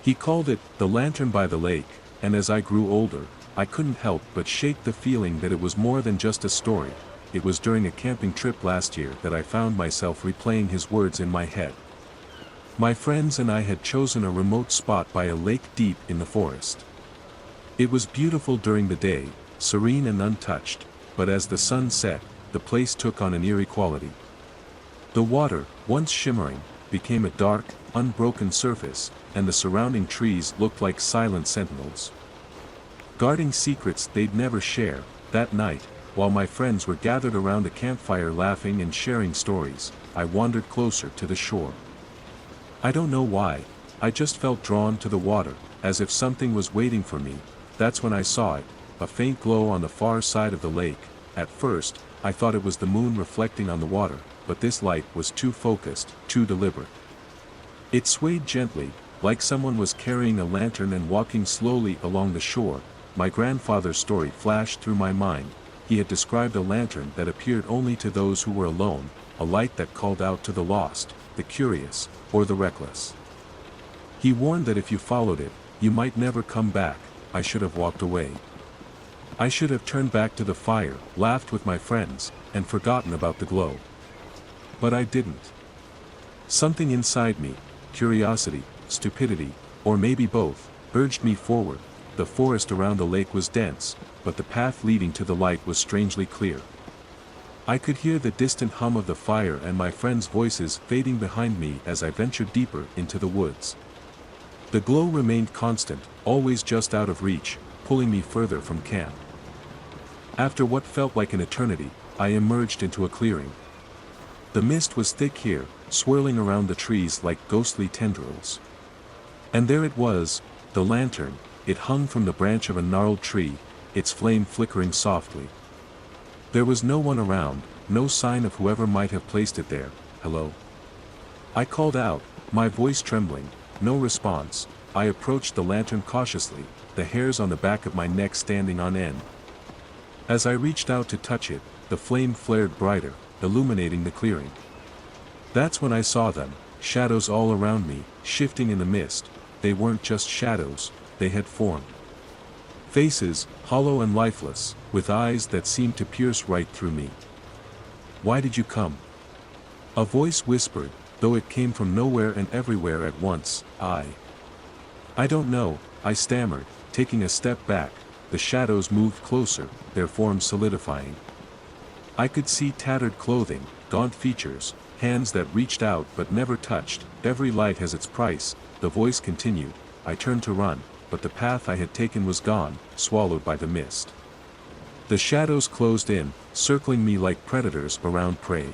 He called it, The Lantern by the Lake, and as I grew older, I couldn't help but shake the feeling that it was more than just a story. It was during a camping trip last year that I found myself replaying his words in my head. My friends and I had chosen a remote spot by a lake deep in the forest. It was beautiful during the day, serene and untouched, but as the sun set, the place took on an eerie quality. The water, once shimmering, became a dark, unbroken surface, and the surrounding trees looked like silent sentinels, guarding secrets they'd never share. That night, while my friends were gathered around a campfire laughing and sharing stories, I wandered closer to the shore. I don't know why, I just felt drawn to the water, as if something was waiting for me. That's when I saw it, a faint glow on the far side of the lake. At first, I thought it was the moon reflecting on the water, but this light was too focused, too deliberate. It swayed gently, like someone was carrying a lantern and walking slowly along the shore. My grandfather's story flashed through my mind. He had described a lantern that appeared only to those who were alone, a light that called out to the lost, the curious, or the reckless. He warned that if you followed it, you might never come back. I should have walked away. I should have turned back to the fire, laughed with my friends, and forgotten about the glow. But I didn't. Something inside me, curiosity, stupidity, or maybe both, urged me forward. The forest around the lake was dense, but the path leading to the light was strangely clear. I could hear the distant hum of the fire and my friends' voices fading behind me as I ventured deeper into the woods. The glow remained constant, always just out of reach, pulling me further from camp. After what felt like an eternity, I emerged into a clearing. The mist was thick here, swirling around the trees like ghostly tendrils. And there it was, the lantern. It hung from the branch of a gnarled tree, its flame flickering softly. There was no one around, no sign of whoever might have placed it there. Hello? I called out, my voice trembling. No response. I approached the lantern cautiously, the hairs on the back of my neck standing on end. As I reached out to touch it, the flame flared brighter, illuminating the clearing. That's when I saw them, shadows all around me, shifting in the mist. They weren't just shadows, they had formed. Faces, hollow and lifeless, with eyes that seemed to pierce right through me. Why did you come? A voice whispered, though it came from nowhere and everywhere at once. I don't know, I stammered, taking a step back. The shadows moved closer, their forms solidifying. I could see tattered clothing, gaunt features, hands that reached out but never touched. Every light has its price, the voice continued. I turned to run, but the path I had taken was gone, swallowed by the mist. The shadows closed in, circling me like predators around prey.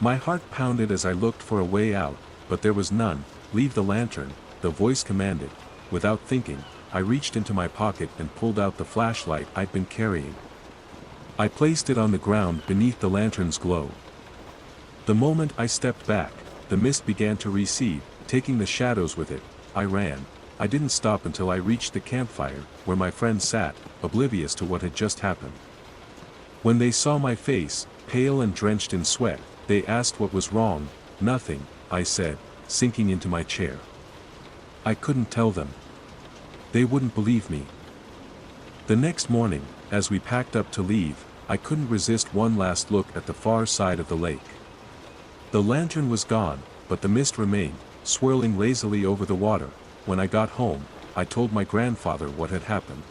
My heart pounded as I looked for a way out, but there was none. Leave the lantern, the voice commanded. Without thinking, I reached into my pocket and pulled out the flashlight I'd been carrying. I placed it on the ground beneath the lantern's glow. The moment I stepped back, the mist began to recede, taking the shadows with it. I ran. I didn't stop until I reached the campfire, where my friends sat, oblivious to what had just happened. When they saw my face, pale and drenched in sweat, they asked what was wrong. Nothing, I said, sinking into my chair. I couldn't tell them. They wouldn't believe me. The next morning, as we packed up to leave, I couldn't resist one last look at the far side of the lake. The lantern was gone, but the mist remained, swirling lazily over the water. When I got home, I told my grandfather what had happened.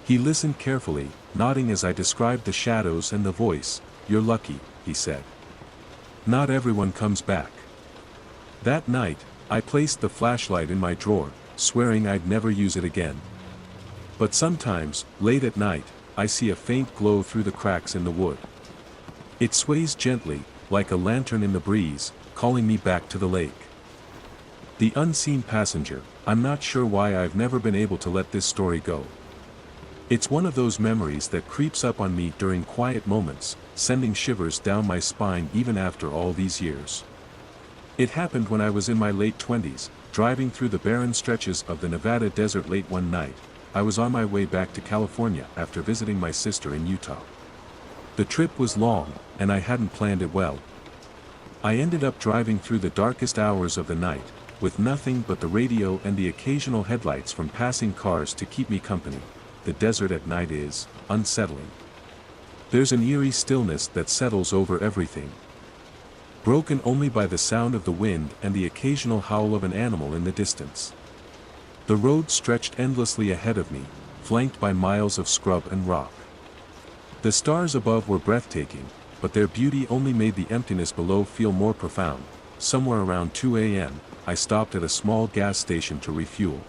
He listened carefully, nodding as I described the shadows and the voice. You're lucky, he said. Not everyone comes back. That night, I placed the flashlight in my drawer, swearing I'd never use it again. But sometimes, late at night, I see a faint glow through the cracks in the wood. It sways gently, like a lantern in the breeze, calling me back to the lake. The unseen passenger. I'm not sure why I've never been able to let this story go. It's one of those memories that creeps up on me during quiet moments, sending shivers down my spine even after all these years. It happened when I was in my late 20s, driving through the barren stretches of the Nevada desert late one night. I was on my way back to California after visiting my sister in Utah. The trip was long, and I hadn't planned it well. I ended up driving through the darkest hours of the night, with nothing but the radio and the occasional headlights from passing cars to keep me company. The desert at night is unsettling. There's an eerie stillness that settles over everything, broken only by the sound of the wind and the occasional howl of an animal in the distance. The road stretched endlessly ahead of me, flanked by miles of scrub and rock. The stars above were breathtaking, but their beauty only made the emptiness below feel more profound. Somewhere around 2 a.m., I stopped at a small gas station to refuel.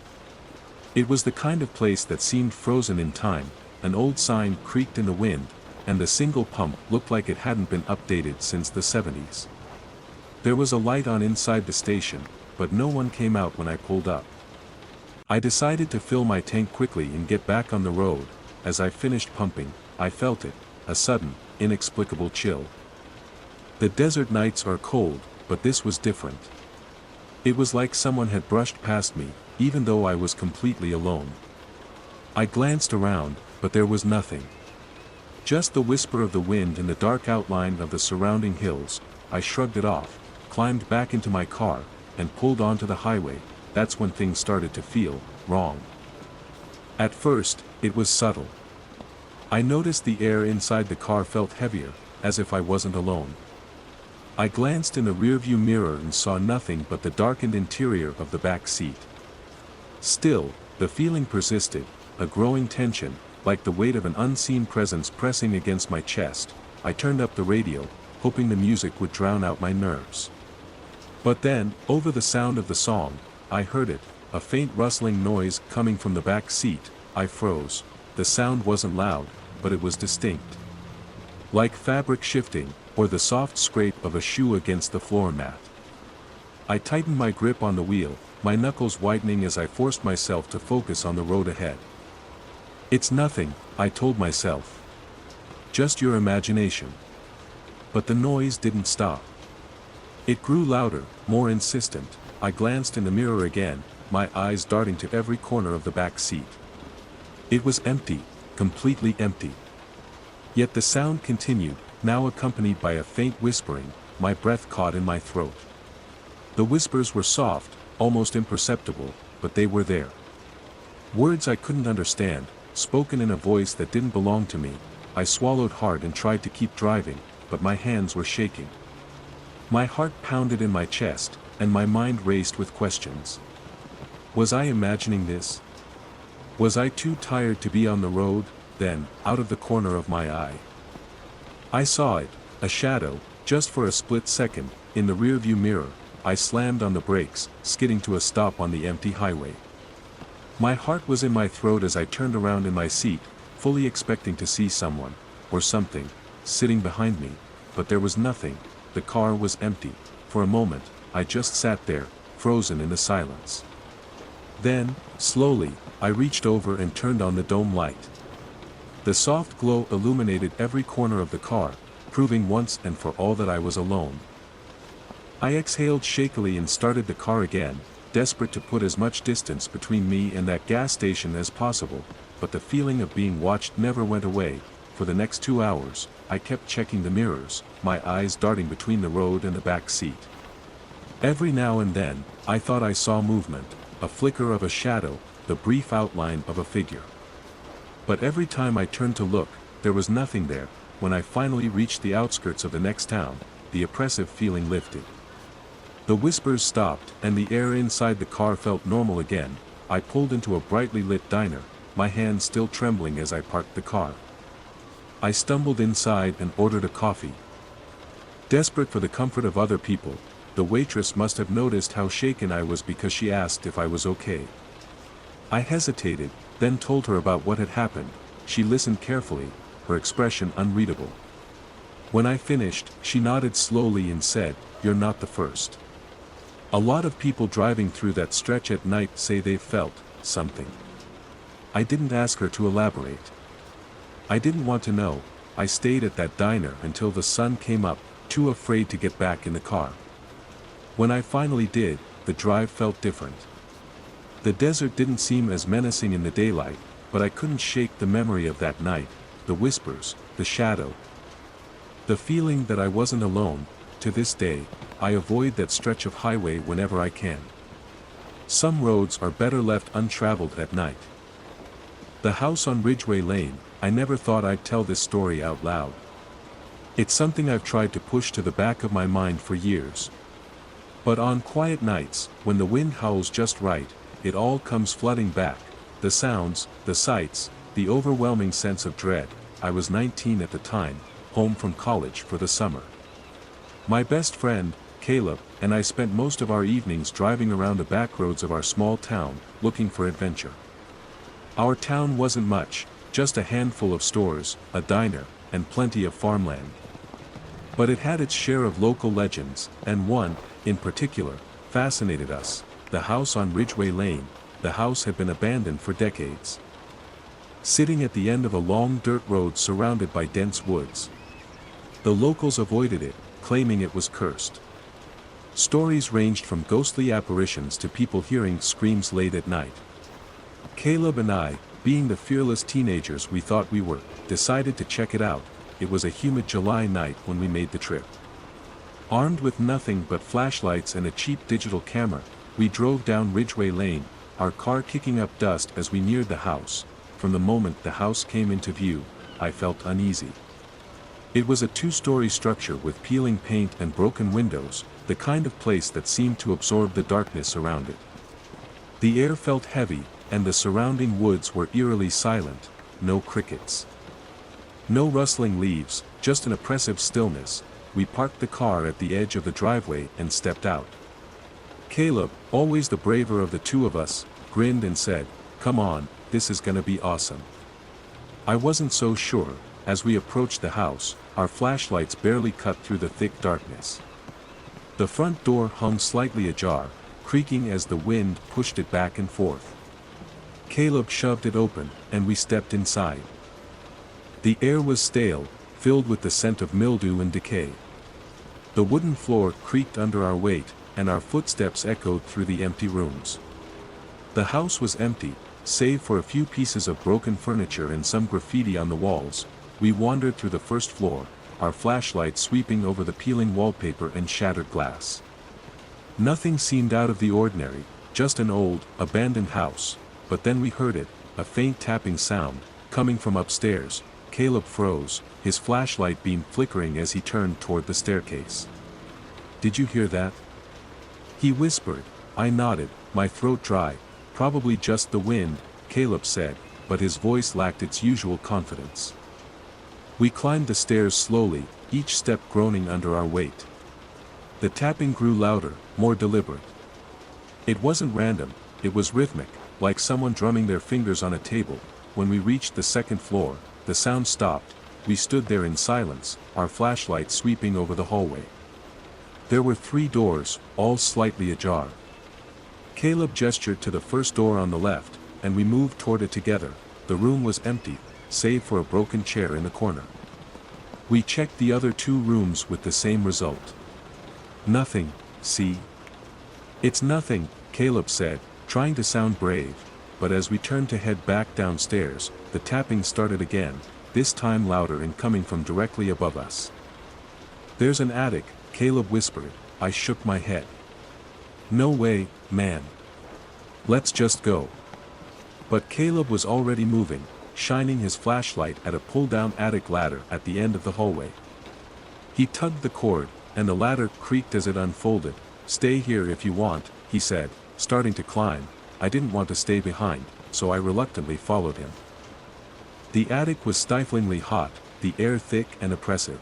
It was the kind of place that seemed frozen in time. An old sign creaked in the wind, and the single pump looked like it hadn't been updated since the 70s. There was a light on inside the station, but no one came out when I pulled up. I decided to fill my tank quickly and get back on the road. As I finished pumping, I felt it, a sudden, inexplicable chill. The desert nights are cold, but this was different. It was like someone had brushed past me, even though I was completely alone. I glanced around, but there was nothing. Just the whisper of the wind and the dark outline of the surrounding hills. I shrugged it off, climbed back into my car, and pulled onto the highway. That's when things started to feel wrong. At first, it was subtle. I noticed the air inside the car felt heavier, as if I wasn't alone. I glanced in the rearview mirror and saw nothing but the darkened interior of the back seat. Still, the feeling persisted, a growing tension, like the weight of an unseen presence pressing against my chest. I turned up the radio, hoping the music would drown out my nerves. But then, over the sound of the song, I heard it, a faint rustling noise coming from the back seat. I froze. The sound wasn't loud, but it was distinct. Like fabric shifting, or the soft scrape of a shoe against the floor mat. I tightened my grip on the wheel, my knuckles whitening as I forced myself to focus on the road ahead. It's nothing, I told myself. Just your imagination. But the noise didn't stop. It grew louder, more insistent. I glanced in the mirror again, my eyes darting to every corner of the back seat. It was empty, completely empty. Yet the sound continued, now accompanied by a faint whispering, my breath caught in my throat. The whispers were soft, almost imperceptible, but they were there. Words I couldn't understand, spoken in a voice that didn't belong to me. I swallowed hard and tried to keep driving, but my hands were shaking. My heart pounded in my chest, and my mind raced with questions. Was I imagining this? Was I too tired to be on the road? Then, out of the corner of my eye, I saw it, a shadow, just for a split second. In the rearview mirror, I slammed on the brakes, skidding to a stop on the empty highway. My heart was in my throat as I turned around in my seat, fully expecting to see someone, or something, sitting behind me, but there was nothing. The car was empty. For a moment, I just sat there, frozen in the silence. Then, slowly, I reached over and turned on the dome light. The soft glow illuminated every corner of the car, proving once and for all that I was alone. I exhaled shakily and started the car again, desperate to put as much distance between me and that gas station as possible, but the feeling of being watched never went away. For the next 2 hours, I kept checking the mirrors, my eyes darting between the road and the back seat. Every now and then, I thought I saw movement, a flicker of a shadow, the brief outline of a figure. But every time I turned to look, there was nothing there. When I finally reached the outskirts of the next town, the oppressive feeling lifted. The whispers stopped, and the air inside the car felt normal again. I pulled into a brightly lit diner, my hands still trembling as I parked the car. I stumbled inside and ordered a coffee. Desperate for the comfort of other people, the waitress must have noticed how shaken I was because she asked if I was okay. I hesitated, then told her about what had happened. She listened carefully, her expression unreadable. When I finished, she nodded slowly and said, "You're not the first. A lot of people driving through that stretch at night say they've felt something." I didn't ask her to elaborate. I didn't want to know. I stayed at that diner until the sun came up, too afraid to get back in the car. When I finally did, the drive felt different. The desert didn't seem as menacing in the daylight, but I couldn't shake the memory of that night, the whispers, the shadow. The feeling that I wasn't alone. To this day, I avoid that stretch of highway whenever I can. Some roads are better left untraveled at night. The house on Ridgeway Lane. I never thought I'd tell this story out loud. It's something I've tried to push to the back of my mind for years. But on quiet nights, when the wind howls just right, it all comes flooding back. The sounds, the sights, the overwhelming sense of dread. I was 19 at the time, home from college for the summer. My best friend, Caleb, and I spent most of our evenings driving around the back roads of our small town, looking for adventure. Our town wasn't much, just a handful of stores, a diner, and plenty of farmland. But it had its share of local legends, and one, in particular, fascinated us: the house on Ridgeway Lane. The house had been abandoned for decades, sitting at the end of a long dirt road surrounded by dense woods. The locals avoided it, claiming it was cursed. Stories ranged from ghostly apparitions to people hearing screams late at night. Caleb and I, being the fearless teenagers we thought we were, decided to check it out. It was a humid July night when we made the trip. Armed with nothing but flashlights and a cheap digital camera, we drove down Ridgeway Lane, our car kicking up dust as we neared the house. From the moment the house came into view, I felt uneasy. It was a two-story structure with peeling paint and broken windows, the kind of place that seemed to absorb the darkness around it. The air felt heavy, and the surrounding woods were eerily silent. No crickets, no rustling leaves, just an oppressive stillness. We parked the car at the edge of the driveway and stepped out. Caleb, always the braver of the two of us, grinned and said, "Come on, this is gonna be awesome." I wasn't so sure. As we approached the house, our flashlights barely cut through the thick darkness. The front door hung slightly ajar, creaking as the wind pushed it back and forth. Caleb shoved it open, and we stepped inside. The air was stale, filled with the scent of mildew and decay. The wooden floor creaked under our weight, and our footsteps echoed through the empty rooms. The house was empty, save for a few pieces of broken furniture and some graffiti on the walls. We wandered through the first floor, our flashlight sweeping over the peeling wallpaper and shattered glass. Nothing seemed out of the ordinary, just an old, abandoned house. But then we heard it, a faint tapping sound, coming from upstairs. Caleb froze, his flashlight beam flickering as he turned toward the staircase. "Did you hear that?" he whispered. I nodded, my throat dry. "Probably just the wind," Caleb said, but his voice lacked its usual confidence. We climbed the stairs slowly, each step groaning under our weight. The tapping grew louder, more deliberate. It wasn't random, it was rhythmic, like someone drumming their fingers on a table. When we reached the second floor, the sound stopped. We stood there in silence, our flashlight sweeping over the hallway. There were 3 doors, all slightly ajar. Caleb gestured to the first door on the left, and we moved toward it together. The room was empty, save for a broken chair in the corner. We checked the other 2 rooms with the same result. "Nothing, see?" "It's nothing," Caleb said, trying to sound brave. But as we turned to head back downstairs, the tapping started again, this time louder and coming from directly above us. "There's an attic," Caleb whispered. I shook my head. "No way, man. Let's just go." But Caleb was already moving, shining his flashlight at a pull-down attic ladder at the end of the hallway. He tugged the cord, and the ladder creaked as it unfolded. "Stay here if you want," he said, starting to climb. I didn't want to stay behind, so I reluctantly followed him. The attic was stiflingly hot, the air thick and oppressive.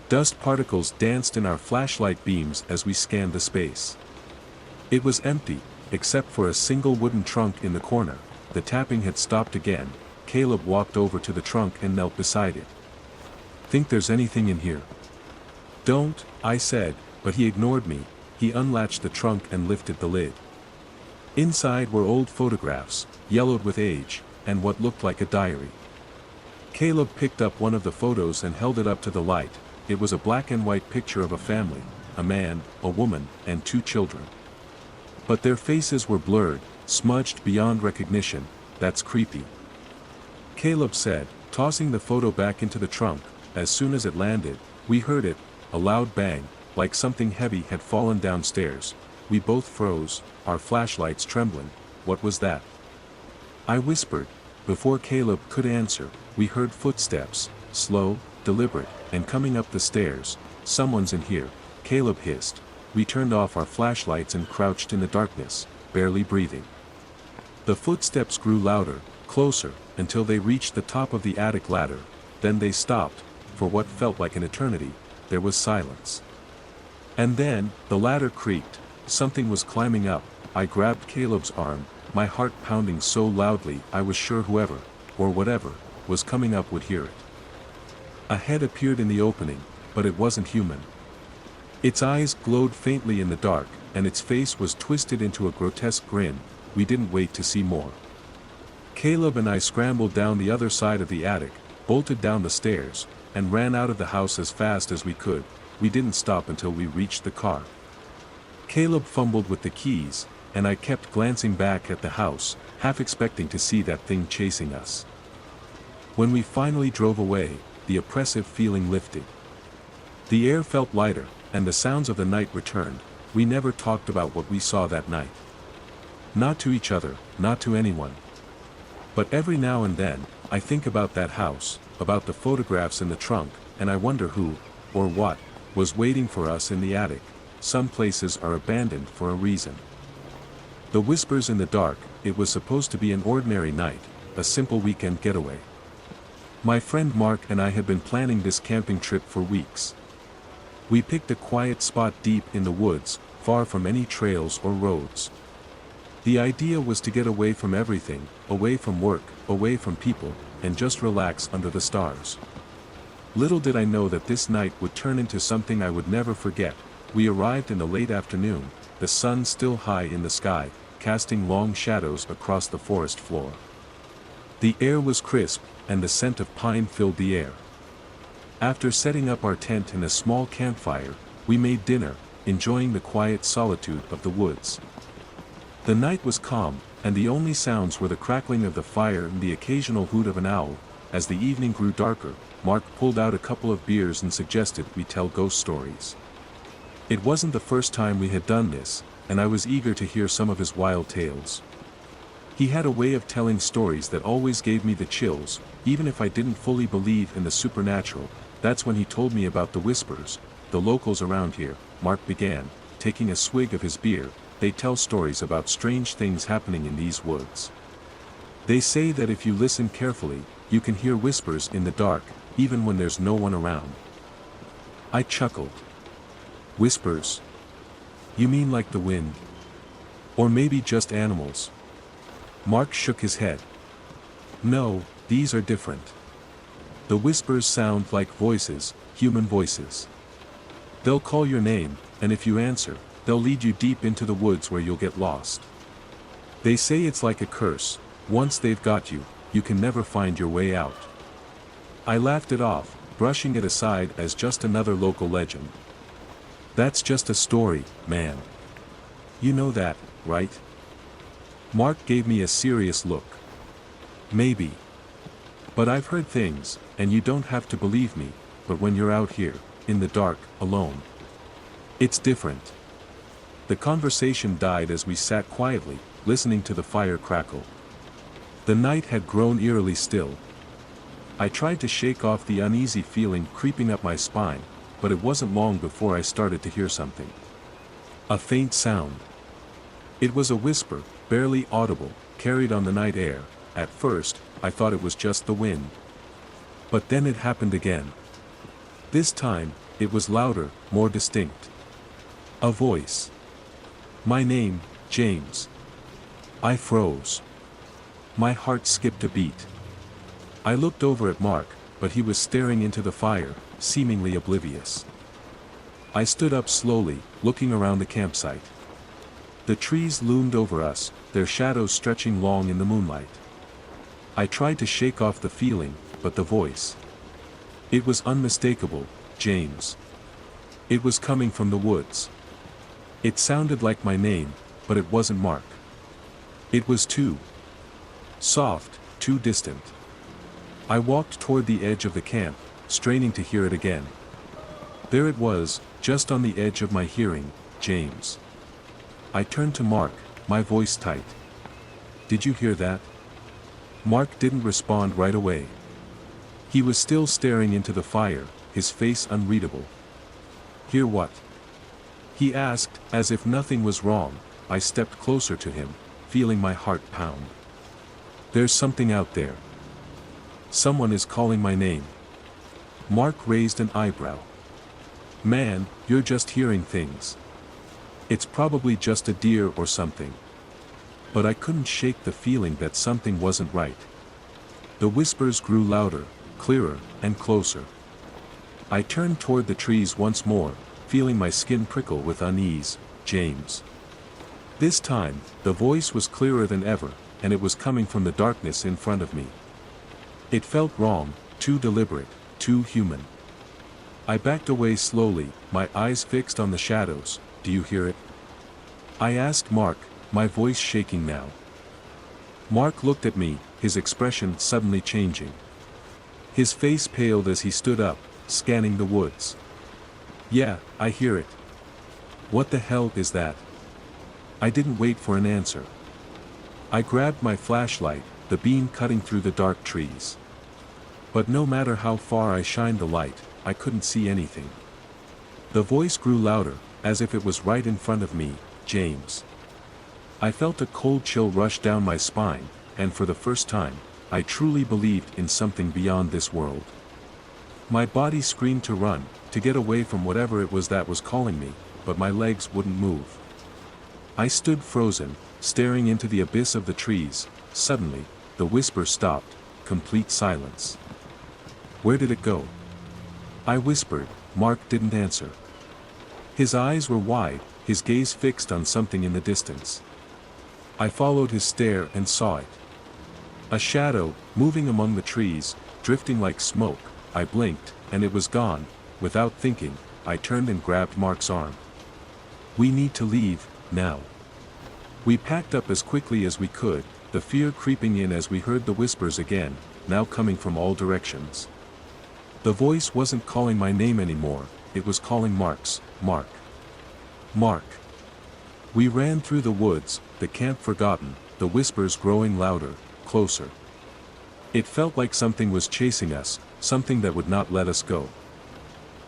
Dust particles danced in our flashlight beams as we scanned the space. It was empty, except for a single wooden trunk in the corner. The tapping had stopped again. Caleb walked over to the trunk and knelt beside it. "Think there's anything in here?" "Don't," I said, but he ignored me. He unlatched the trunk and lifted the lid. Inside were old photographs, yellowed with age, and what looked like a diary. Caleb picked up one of the photos and held it up to the light. It was a black and white picture of a family, a man, a woman, and 2 children. But their faces were blurred, smudged beyond recognition. "That's creepy," Caleb said, tossing the photo back into the trunk. As soon as it landed, we heard it, a loud bang, like something heavy had fallen downstairs. We both froze, our flashlights trembling. "What was that?" I whispered. Before Caleb could answer, we heard footsteps, slow, deliberate, and coming up the stairs. "Someone's in here," Caleb hissed. We turned off our flashlights and crouched in the darkness, barely breathing. The footsteps grew louder, closer, until they reached the top of the attic ladder. Then they stopped. For what felt like an eternity, there was silence. And then, the ladder creaked. Something was climbing up. I grabbed Caleb's arm, my heart pounding so loudly I was sure whoever, or whatever, was coming up would hear it. A head appeared in the opening, but it wasn't human. Its eyes glowed faintly in the dark, and its face was twisted into a grotesque grin. We didn't wait to see more. Caleb and I scrambled down the other side of the attic, bolted down the stairs, and ran out of the house as fast as we could. We didn't stop until we reached the car. Caleb fumbled with the keys, and I kept glancing back at the house, half expecting to see that thing chasing us. When we finally drove away, the oppressive feeling lifted. The air felt lighter, and the sounds of the night returned. We never talked about what we saw that night. Not to each other, not to anyone. But every now and then, I think about that house, about the photographs in the trunk, and I wonder who, or what, was waiting for us in the attic. Some places are abandoned for a reason. The whispers in the dark, it was supposed to be an ordinary night, a simple weekend getaway. My friend Mark and I had been planning this camping trip for weeks. We picked a quiet spot deep in the woods, far from any trails or roads. The idea was to get away from everything, away from work, away from people, and just relax under the stars. Little did I know that this night would turn into something I would never forget. We arrived in the late afternoon, the sun still high in the sky, casting long shadows across the forest floor. The air was crisp, and the scent of pine filled the air. After setting up our tent in a small campfire, we made dinner, enjoying the quiet solitude of the woods. The night was calm, and the only sounds were the crackling of the fire and the occasional hoot of an owl. As the evening grew darker, Mark pulled out a couple of beers and suggested we tell ghost stories. It wasn't the first time we had done this, and I was eager to hear some of his wild tales. He had a way of telling stories that always gave me the chills, even if I didn't fully believe in the supernatural. That's when he told me about the whispers. The locals around here, Mark began, taking a swig of his beer, they tell stories about strange things happening in these woods. They say that if you listen carefully, you can hear whispers in the dark, even when there's no one around. I chuckled. Whispers? You mean like the wind? Or maybe just animals? Mark shook his head. No, these are different. The whispers sound like voices, human voices. They'll call your name, and if you answer, they'll lead you deep into the woods where you'll get lost. They say it's like a curse. Once they've got you, you can never find your way out. I laughed it off, brushing it aside as just another local legend. That's just a story, man. You know that, right? Mark gave me a serious look. Maybe. But I've heard things, and you don't have to believe me, but when you're out here, in the dark, alone, it's different. The conversation died as we sat quietly, listening to the fire crackle. The night had grown eerily still. I tried to shake off the uneasy feeling creeping up my spine, but it wasn't long before I started to hear something. A faint sound. It was a whisper, barely audible, carried on the night air. At first, I thought it was just the wind. But then it happened again. This time, it was louder, more distinct. A voice. My name, James. I froze. My heart skipped a beat. I looked over at Mark, but he was staring into the fire, seemingly oblivious. I stood up slowly, looking around the campsite. The trees loomed over us, their shadows stretching long in the moonlight. I tried to shake off the feeling, but the voice. It was unmistakable, James. It was coming from the woods. It sounded like my name, but it wasn't Mark. It was too soft, too distant. I walked toward the edge of the camp, straining to hear it again. There it was, just on the edge of my hearing, James. I turned to Mark, my voice tight. Did you hear that? Mark didn't respond right away. He was still staring into the fire, his face unreadable. Hear what? He asked, as if nothing was wrong. I stepped closer to him, feeling my heart pound. There's something out there. Someone is calling my name. Mark raised an eyebrow. Man, you're just hearing things. It's probably just a deer or something. But I couldn't shake the feeling that something wasn't right. The whispers grew louder, clearer, and closer. I turned toward the trees once more, feeling my skin prickle with unease. James. This time, the voice was clearer than ever, and it was coming from the darkness in front of me. It felt wrong, too deliberate, too human. I backed away slowly, my eyes fixed on the shadows. Do you hear it? I asked Mark, my voice shaking now. Mark looked at me, his expression suddenly changing. His face paled as he stood up, scanning the woods. Yeah, I hear it. What the hell is that? I didn't wait for an answer. I grabbed my flashlight, the beam cutting through the dark trees. But no matter how far I shined the light, I couldn't see anything. The voice grew louder, as if it was right in front of me. James. I felt a cold chill rush down my spine, and for the first time, I truly believed in something beyond this world. My body screamed to run, to get away from whatever it was that was calling me, but my legs wouldn't move. I stood frozen, staring into the abyss of the trees. Suddenly, the whisper stopped, complete silence. Where did it go? I whispered. Mark didn't answer. His eyes were wide, his gaze fixed on something in the distance. I followed his stare and saw it. A shadow, moving among the trees, drifting like smoke. I blinked, and it was gone. Without thinking, I turned and grabbed Mark's arm. We need to leave, now. We packed up as quickly as we could, the fear creeping in as we heard the whispers again, now coming from all directions. The voice wasn't calling my name anymore, it was calling Mark's. Mark. Mark. We ran through the woods, the camp forgotten, the whispers growing louder, closer. It felt like something was chasing us, something that would not let us go.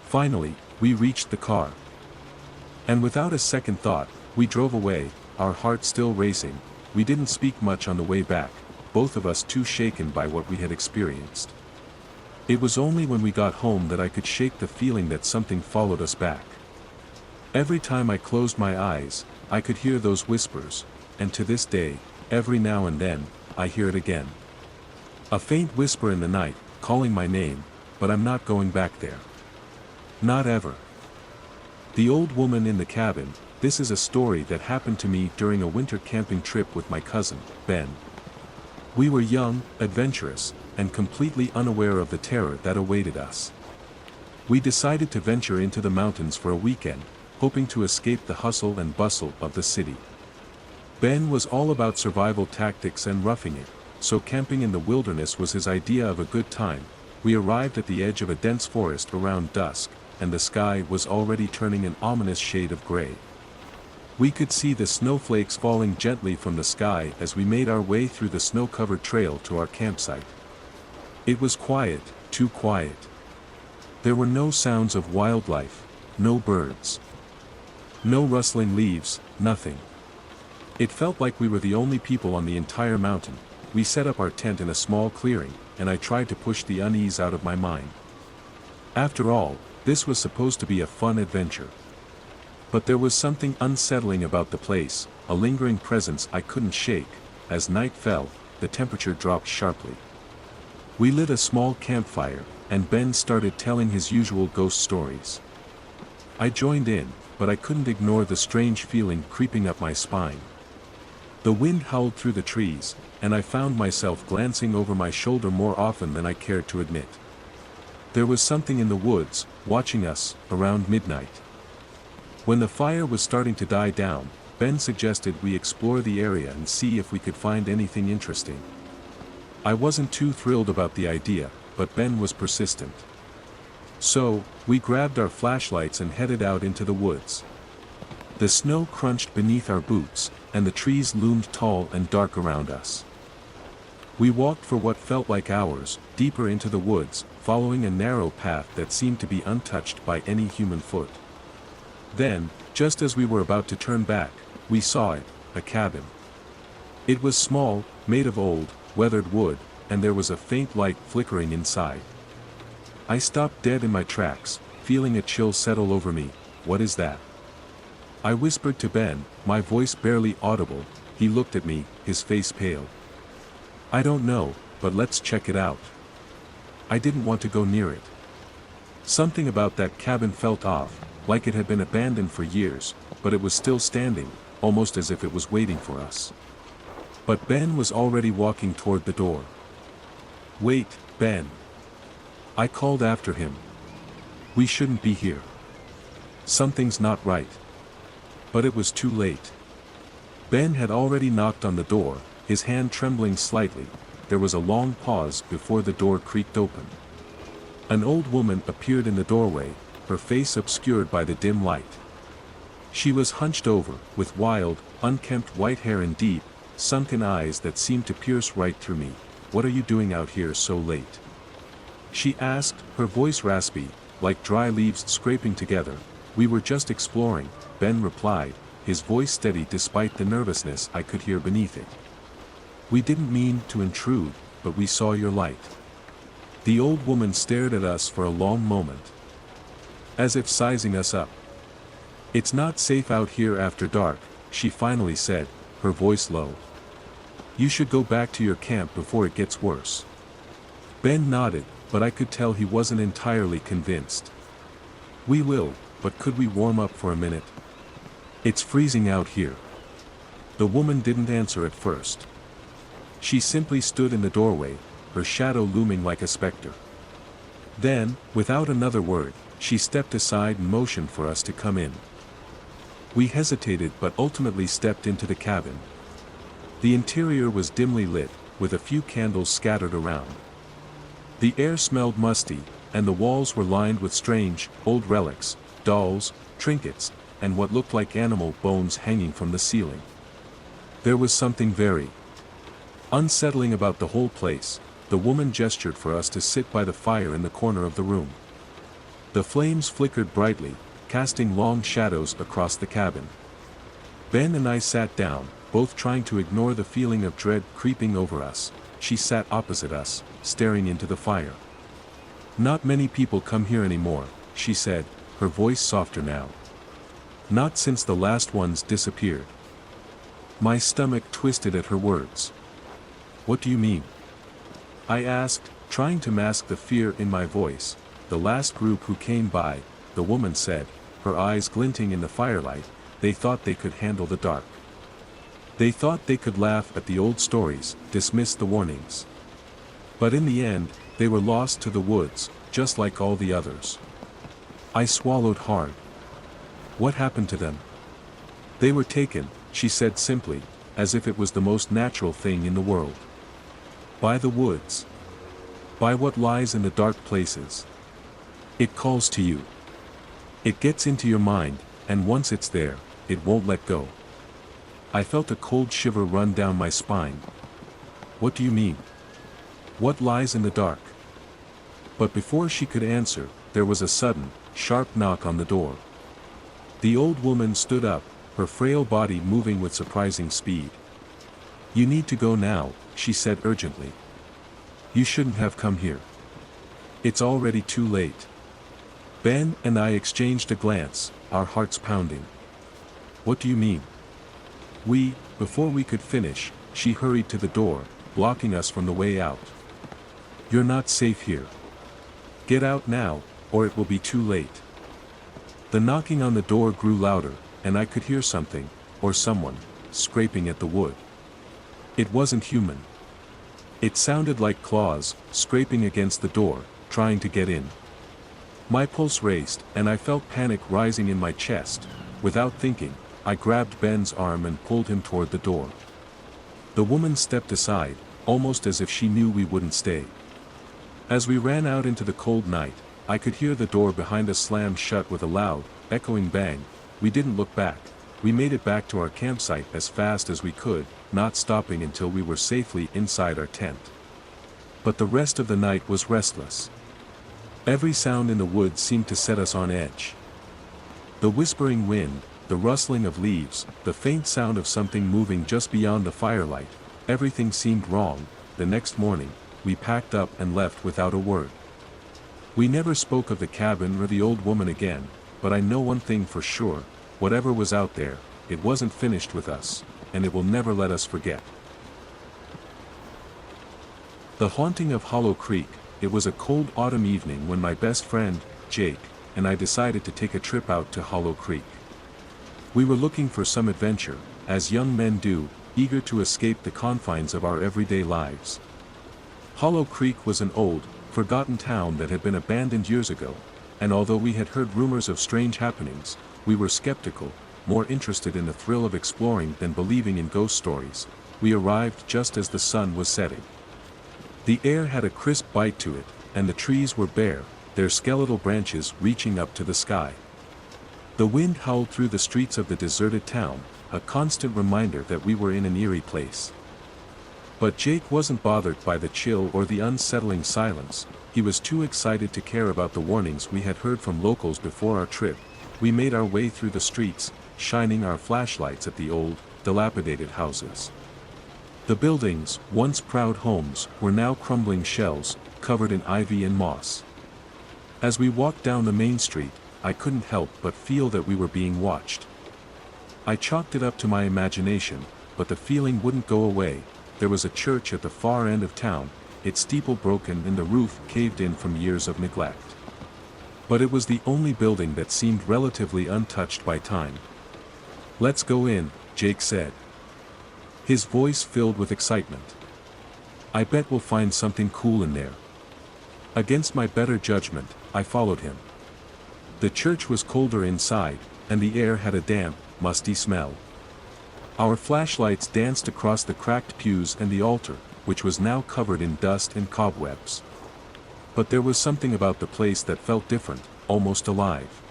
Finally, we reached the car. And without a second thought, we drove away, our hearts still racing. We didn't speak much on the way back, both of us too shaken by what we had experienced. It was only when we got home that I could shake the feeling that something followed us back. Every time I closed my eyes, I could hear those whispers, and to this day, every now and then, I hear it again. A faint whisper in the night, calling my name, but I'm not going back there. Not ever. The old woman in the cabin. This is a story that happened to me during a winter camping trip with my cousin, Ben. We were young, adventurous, and completely unaware of the terror that awaited us. We decided to venture into the mountains for a weekend, hoping to escape the hustle and bustle of the city. Ben was all about survival tactics and roughing it, so camping in the wilderness was his idea of a good time. We arrived at the edge of a dense forest around dusk, and the sky was already turning an ominous shade of gray. We could see the snowflakes falling gently from the sky as we made our way through the snow-covered trail to our campsite. It was quiet, too quiet. There were no sounds of wildlife, no birds. No rustling leaves, nothing. It felt like we were the only people on the entire mountain. We set up our tent in a small clearing, and I tried to push the unease out of my mind. After all, this was supposed to be a fun adventure. But there was something unsettling about the place, a lingering presence I couldn't shake. As night fell, the temperature dropped sharply. We lit a small campfire, and Ben started telling his usual ghost stories. I joined in, but I couldn't ignore the strange feeling creeping up my spine. The wind howled through the trees, and I found myself glancing over my shoulder more often than I cared to admit. There was something in the woods, watching us, around midnight. When the fire was starting to die down, Ben suggested we explore the area and see if we could find anything interesting. I wasn't too thrilled about the idea, but Ben was persistent. So, we grabbed our flashlights and headed out into the woods. The snow crunched beneath our boots, and the trees loomed tall and dark around us. We walked for what felt like hours, deeper into the woods, following a narrow path that seemed to be untouched by any human foot. Then, just as we were about to turn back, we saw it, a cabin. It was small, made of old, weathered wood, and there was a faint light flickering inside. I stopped dead in my tracks, feeling a chill settle over me. What is that? I whispered to Ben, my voice barely audible. He looked at me, his face pale. I don't know, but let's check it out. I didn't want to go near it. Something about that cabin felt off, like it had been abandoned for years, but it was still standing, almost as if it was waiting for us. But Ben was already walking toward the door. "Wait, Ben." I called after him. "We shouldn't be here. Something's not right." But it was too late. Ben had already knocked on the door, his hand trembling slightly. There was a long pause before the door creaked open. An old woman appeared in the doorway, her face obscured by the dim light. She was hunched over, with wild, unkempt white hair and deep, sunken eyes that seemed to pierce right through me. "What are you doing out here so late?" she asked, her voice raspy, like dry leaves scraping together. "We were just exploring," Ben replied, his voice steady despite the nervousness I could hear beneath it. "We didn't mean to intrude, but we saw your light." The old woman stared at us for a long moment, as if sizing us up. "It's not safe out here after dark," she finally said, her voice low. "You should go back to your camp before it gets worse." Ben nodded, but I could tell he wasn't entirely convinced. "We will, but could we warm up for a minute? It's freezing out here." The woman didn't answer at first. She simply stood in the doorway, her shadow looming like a specter. Then, without another word, she stepped aside and motioned for us to come in. We hesitated but ultimately stepped into the cabin. The interior was dimly lit, with a few candles scattered around. The air smelled musty, and the walls were lined with strange, old relics, dolls, trinkets, and what looked like animal bones hanging from the ceiling. There was something very unsettling about the whole place. The woman gestured for us to sit by the fire in the corner of the room. The flames flickered brightly, casting long shadows across the cabin. Ben and I sat down, both trying to ignore the feeling of dread creeping over us. She sat opposite us, staring into the fire. "Not many people come here anymore," she said, her voice softer now. "Not since the last ones disappeared." My stomach twisted at her words. "What do you mean?" I asked, trying to mask the fear in my voice. "The last group who came by," the woman said, her eyes glinting in the firelight, "they thought they could handle the dark. They thought they could laugh at the old stories, dismiss the warnings. But in the end, they were lost to the woods, just like all the others." I swallowed hard. "What happened to them?" "They were taken," she said simply, as if it was the most natural thing in the world. "By the woods. By what lies in the dark places. It calls to you. It gets into your mind, and once it's there, it won't let go." I felt a cold shiver run down my spine. "What do you mean? What lies in the dark?" But before she could answer, there was a sudden, sharp knock on the door. The old woman stood up, her frail body moving with surprising speed. "You need to go now," she said urgently. "You shouldn't have come here. It's already too late." Ben and I exchanged a glance, our hearts pounding. "What do you mean?" Before we could finish, she hurried to the door, blocking us from the way out. "You're not safe here. Get out now, or it will be too late." The knocking on the door grew louder, and I could hear something, or someone, scraping at the wood. It wasn't human. It sounded like claws, scraping against the door, trying to get in. My pulse raced, and I felt panic rising in my chest. Without thinking, I grabbed Ben's arm and pulled him toward the door. The woman stepped aside, almost as if she knew we wouldn't stay. As we ran out into the cold night, I could hear the door behind us slam shut with a loud, echoing bang. We didn't look back. We made it back to our campsite as fast as we could, not stopping until we were safely inside our tent. But the rest of the night was restless. Every sound in the woods seemed to set us on edge. The whispering wind, the rustling of leaves, the faint sound of something moving just beyond the firelight, everything seemed wrong. The next morning, we packed up and left without a word. We never spoke of the cabin or the old woman again, but I know one thing for sure: whatever was out there, it wasn't finished with us, and it will never let us forget. The Haunting of Hollow Creek. It was a cold autumn evening when my best friend, Jake, and I decided to take a trip out to Hollow Creek. We were looking for some adventure, as young men do, eager to escape the confines of our everyday lives. Hollow Creek was an old, forgotten town that had been abandoned years ago, and although we had heard rumors of strange happenings, we were skeptical, more interested in the thrill of exploring than believing in ghost stories. We arrived just as the sun was setting. The air had a crisp bite to it, and the trees were bare, their skeletal branches reaching up to the sky. The wind howled through the streets of the deserted town, a constant reminder that we were in an eerie place. But Jake wasn't bothered by the chill or the unsettling silence. He was too excited to care about the warnings we had heard from locals before our trip. We made our way through the streets, shining our flashlights at the old, dilapidated houses. The buildings, once proud homes, were now crumbling shells, covered in ivy and moss. As we walked down the main street, I couldn't help but feel that we were being watched. I chalked it up to my imagination, but the feeling wouldn't go away. There was a church at the far end of town, its steeple broken and the roof caved in from years of neglect. But it was the only building that seemed relatively untouched by time. "Let's go in," Jake said. His voice filled with excitement. "I bet we'll find something cool in there." Against my better judgment, I followed him. The church was colder inside, and the air had a damp, musty smell. Our flashlights danced across the cracked pews and the altar, which was now covered in dust and cobwebs. But there was something about the place that felt different, almost alive.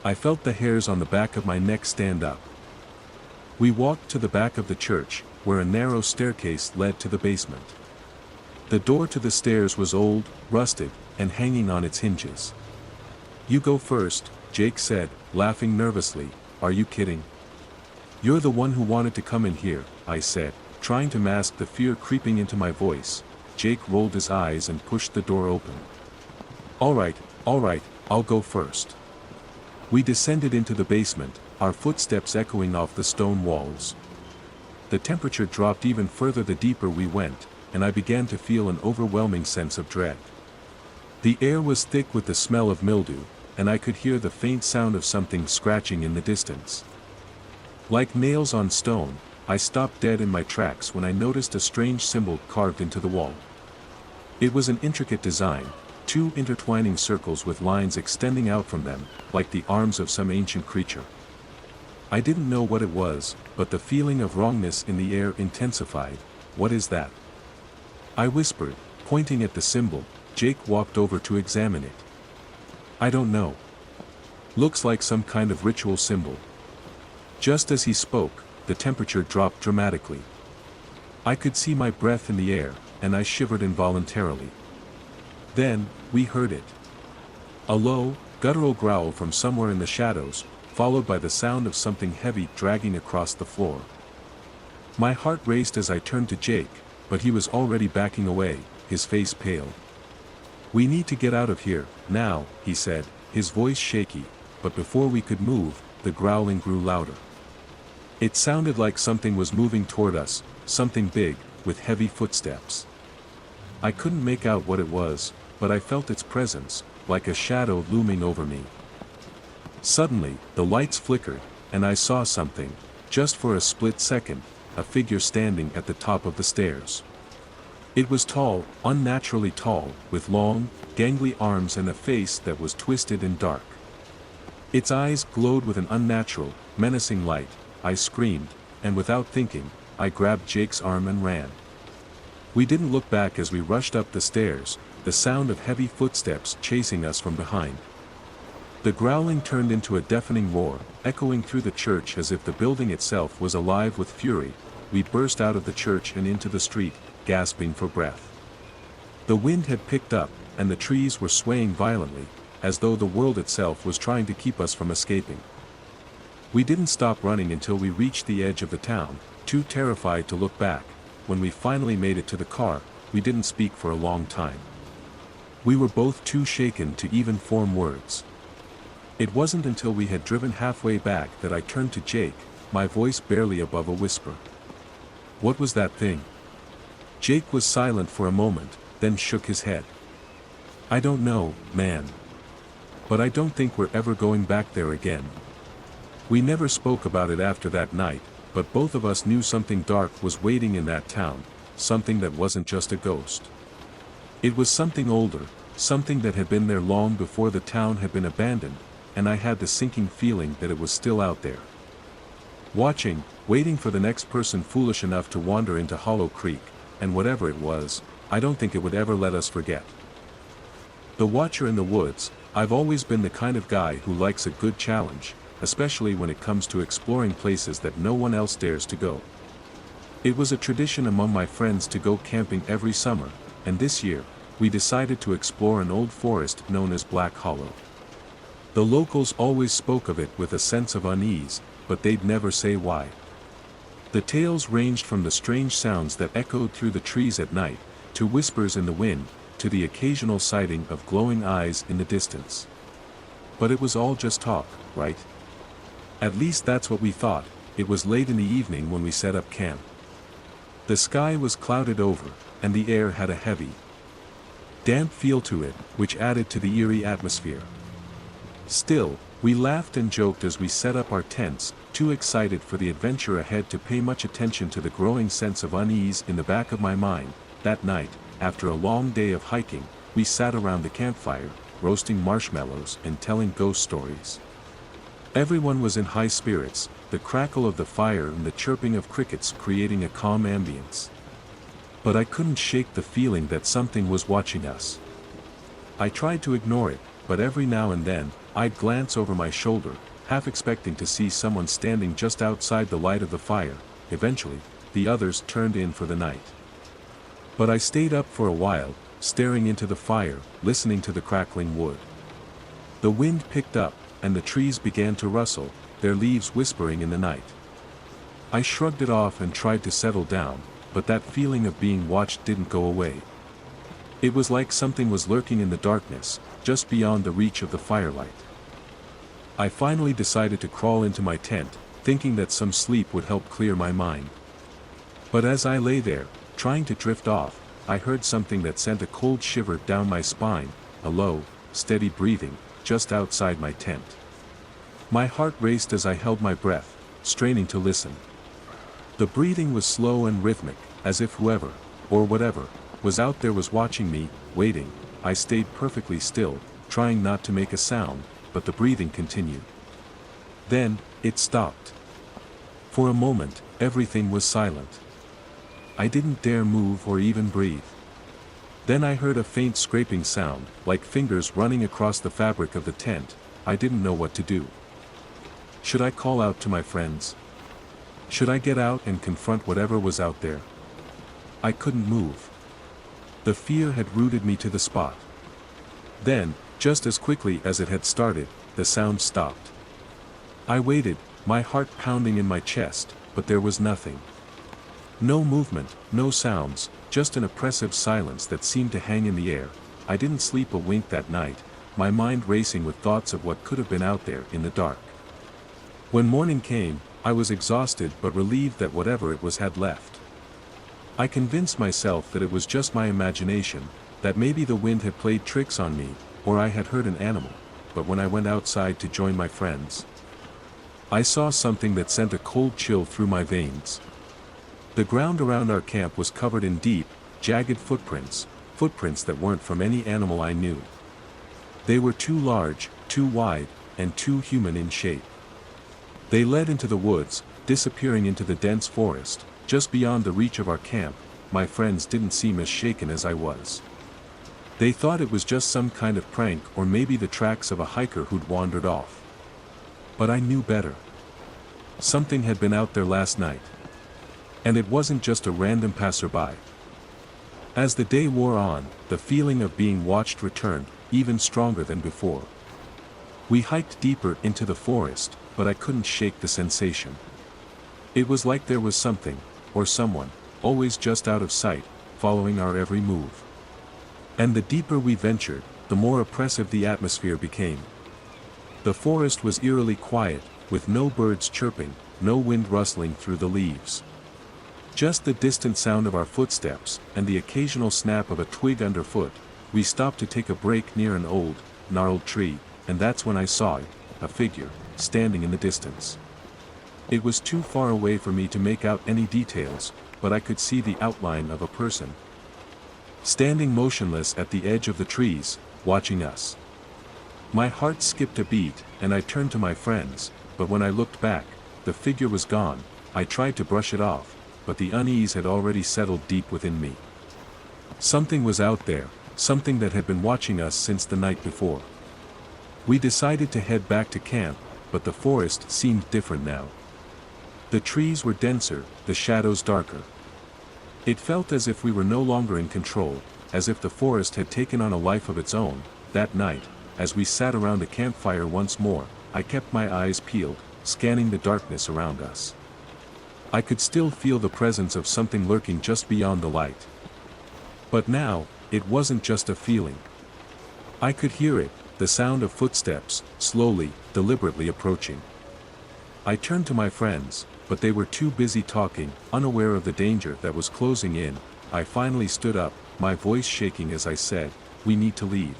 I felt the hairs on the back of my neck stand up. We walked to the back of the church, where a narrow staircase led to the basement. The door to the stairs was old, rusted, and hanging on its hinges. "You go first," Jake said, laughing nervously. "Are you kidding?" "You're the one who wanted to come in here," I said, trying to mask the fear creeping into my voice. Jake rolled his eyes and pushed the door open. All right, I'll go first." We descended into the basement, our footsteps echoing off the stone walls. The temperature dropped even further the deeper we went, and I began to feel an overwhelming sense of dread. The air was thick with the smell of mildew, and I could hear the faint sound of something scratching in the distance. Like nails on stone, I stopped dead in my tracks when I noticed a strange symbol carved into the wall. It was an intricate design, two intertwining circles with lines extending out from them, like the arms of some ancient creature. I didn't know what it was, but the feeling of wrongness in the air intensified. "What is that?" I whispered, pointing at the symbol. Jake walked over to examine it. "I don't know. Looks like some kind of ritual symbol." Just as he spoke, the temperature dropped dramatically. I could see my breath in the air, and I shivered involuntarily. Then, we heard it. A low, guttural growl from somewhere in the shadows, followed by the sound of something heavy dragging across the floor. My heart raced as I turned to Jake, but he was already backing away, his face pale. "We need to get out of here, now," he said, his voice shaky, but before we could move, the growling grew louder. It sounded like something was moving toward us, something big, with heavy footsteps. I couldn't make out what it was, but I felt its presence, like a shadow looming over me. Suddenly, the lights flickered, and I saw something, just for a split second, a figure standing at the top of the stairs. It was tall, unnaturally tall, with long, gangly arms and a face that was twisted and dark. Its eyes glowed with an unnatural, menacing light. I screamed, and without thinking, I grabbed Jake's arm and ran. We didn't look back as we rushed up the stairs, the sound of heavy footsteps chasing us from behind. The growling turned into a deafening roar, echoing through the church as if the building itself was alive with fury. We burst out of the church and into the street, gasping for breath. The wind had picked up, and the trees were swaying violently, as though the world itself was trying to keep us from escaping. We didn't stop running until we reached the edge of the town, too terrified to look back. When we finally made it to the car, we didn't speak for a long time. We were both too shaken to even form words. It wasn't until we had driven halfway back that I turned to Jake, my voice barely above a whisper. "What was that thing?" Jake was silent for a moment, then shook his head. "I don't know, man. But I don't think we're ever going back there again. We never spoke about it after that night, but both of us knew something dark was waiting in that town, something that wasn't just a ghost. It was something older, something that had been there long before the town had been abandoned, and I had the sinking feeling that it was still out there. Watching, waiting for the next person foolish enough to wander into Hollow Creek, and whatever it was, I don't think it would ever let us forget. The Watcher in the Woods, I've always been the kind of guy who likes a good challenge, especially when it comes to exploring places that no one else dares to go. It was a tradition among my friends to go camping every summer, and this year, we decided to explore an old forest known as Black Hollow. The locals always spoke of it with a sense of unease, but they'd never say why. The tales ranged from the strange sounds that echoed through the trees at night, to whispers in the wind, to the occasional sighting of glowing eyes in the distance. But it was all just talk, right? At least that's what we thought. It was late in the evening when we set up camp. The sky was clouded over, and the air had a heavy, damp feel to it, which added to the eerie atmosphere. Still, we laughed and joked as we set up our tents, too excited for the adventure ahead to pay much attention to the growing sense of unease in the back of my mind. That night, after a long day of hiking, we sat around the campfire, roasting marshmallows and telling ghost stories. Everyone was in high spirits, the crackle of the fire and the chirping of crickets creating a calm ambience. But I couldn't shake the feeling that something was watching us. I tried to ignore it, but every now and then, I'd glance over my shoulder, half expecting to see someone standing just outside the light of the fire. Eventually, the others turned in for the night. But I stayed up for a while, staring into the fire, listening to the crackling wood. The wind picked up, and the trees began to rustle, their leaves whispering in the night. I shrugged it off and tried to settle down, but that feeling of being watched didn't go away. It was like something was lurking in the darkness, just beyond the reach of the firelight. I finally decided to crawl into my tent, thinking that some sleep would help clear my mind. But as I lay there, trying to drift off, I heard something that sent a cold shiver down my spine, a low, steady breathing, just outside my tent. My heart raced as I held my breath, straining to listen. The breathing was slow and rhythmic, as if whoever, or whatever, was out there was watching me, waiting. I stayed perfectly still, trying not to make a sound, but the breathing continued. Then, it stopped. For a moment, everything was silent. I didn't dare move or even breathe. Then I heard a faint scraping sound, like fingers running across the fabric of the tent. I didn't know what to do. Should I call out to my friends? Should I get out and confront whatever was out there? I couldn't move. The fear had rooted me to the spot. Then, just as quickly as it had started, the sound stopped. I waited, my heart pounding in my chest, but there was nothing. No movement, no sounds, just an oppressive silence that seemed to hang in the air. I didn't sleep a wink that night, my mind racing with thoughts of what could have been out there in the dark. When morning came, I was exhausted but relieved that whatever it was had left. I convinced myself that it was just my imagination, that maybe the wind had played tricks on me, or I had heard an animal, but when I went outside to join my friends, I saw something that sent a cold chill through my veins. The ground around our camp was covered in deep, jagged footprints, footprints that weren't from any animal I knew. They were too large, too wide, and too human in shape. They led into the woods, disappearing into the dense forest, just beyond the reach of our camp. My friends didn't seem as shaken as I was. They thought it was just some kind of prank or maybe the tracks of a hiker who'd wandered off. But I knew better. Something had been out there last night. And it wasn't just a random passerby. As the day wore on, the feeling of being watched returned, even stronger than before. We hiked deeper into the forest, but I couldn't shake the sensation. It was like there was something, or someone, always just out of sight, following our every move. And the deeper we ventured, the more oppressive the atmosphere became. The forest was eerily quiet, with no birds chirping, no wind rustling through the leaves. Just the distant sound of our footsteps, and the occasional snap of a twig underfoot. We stopped to take a break near an old, gnarled tree, and that's when I saw it, a figure, standing in the distance. It was too far away for me to make out any details, but I could see the outline of a person, standing motionless at the edge of the trees, watching us. My heart skipped a beat, and I turned to my friends, but when I looked back, the figure was gone. I tried to brush it off, but the unease had already settled deep within me. Something was out there, something that had been watching us since the night before. We decided to head back to camp, but the forest seemed different now. The trees were denser, the shadows darker. It felt as if we were no longer in control, as if the forest had taken on a life of its own. That night, as we sat around the campfire once more, I kept my eyes peeled, scanning the darkness around us. I could still feel the presence of something lurking just beyond the light. But now, it wasn't just a feeling. I could hear it, the sound of footsteps, slowly, deliberately approaching. I turned to my friends, but they were too busy talking, unaware of the danger that was closing in. I finally stood up, my voice shaking as I said, "We need to leave.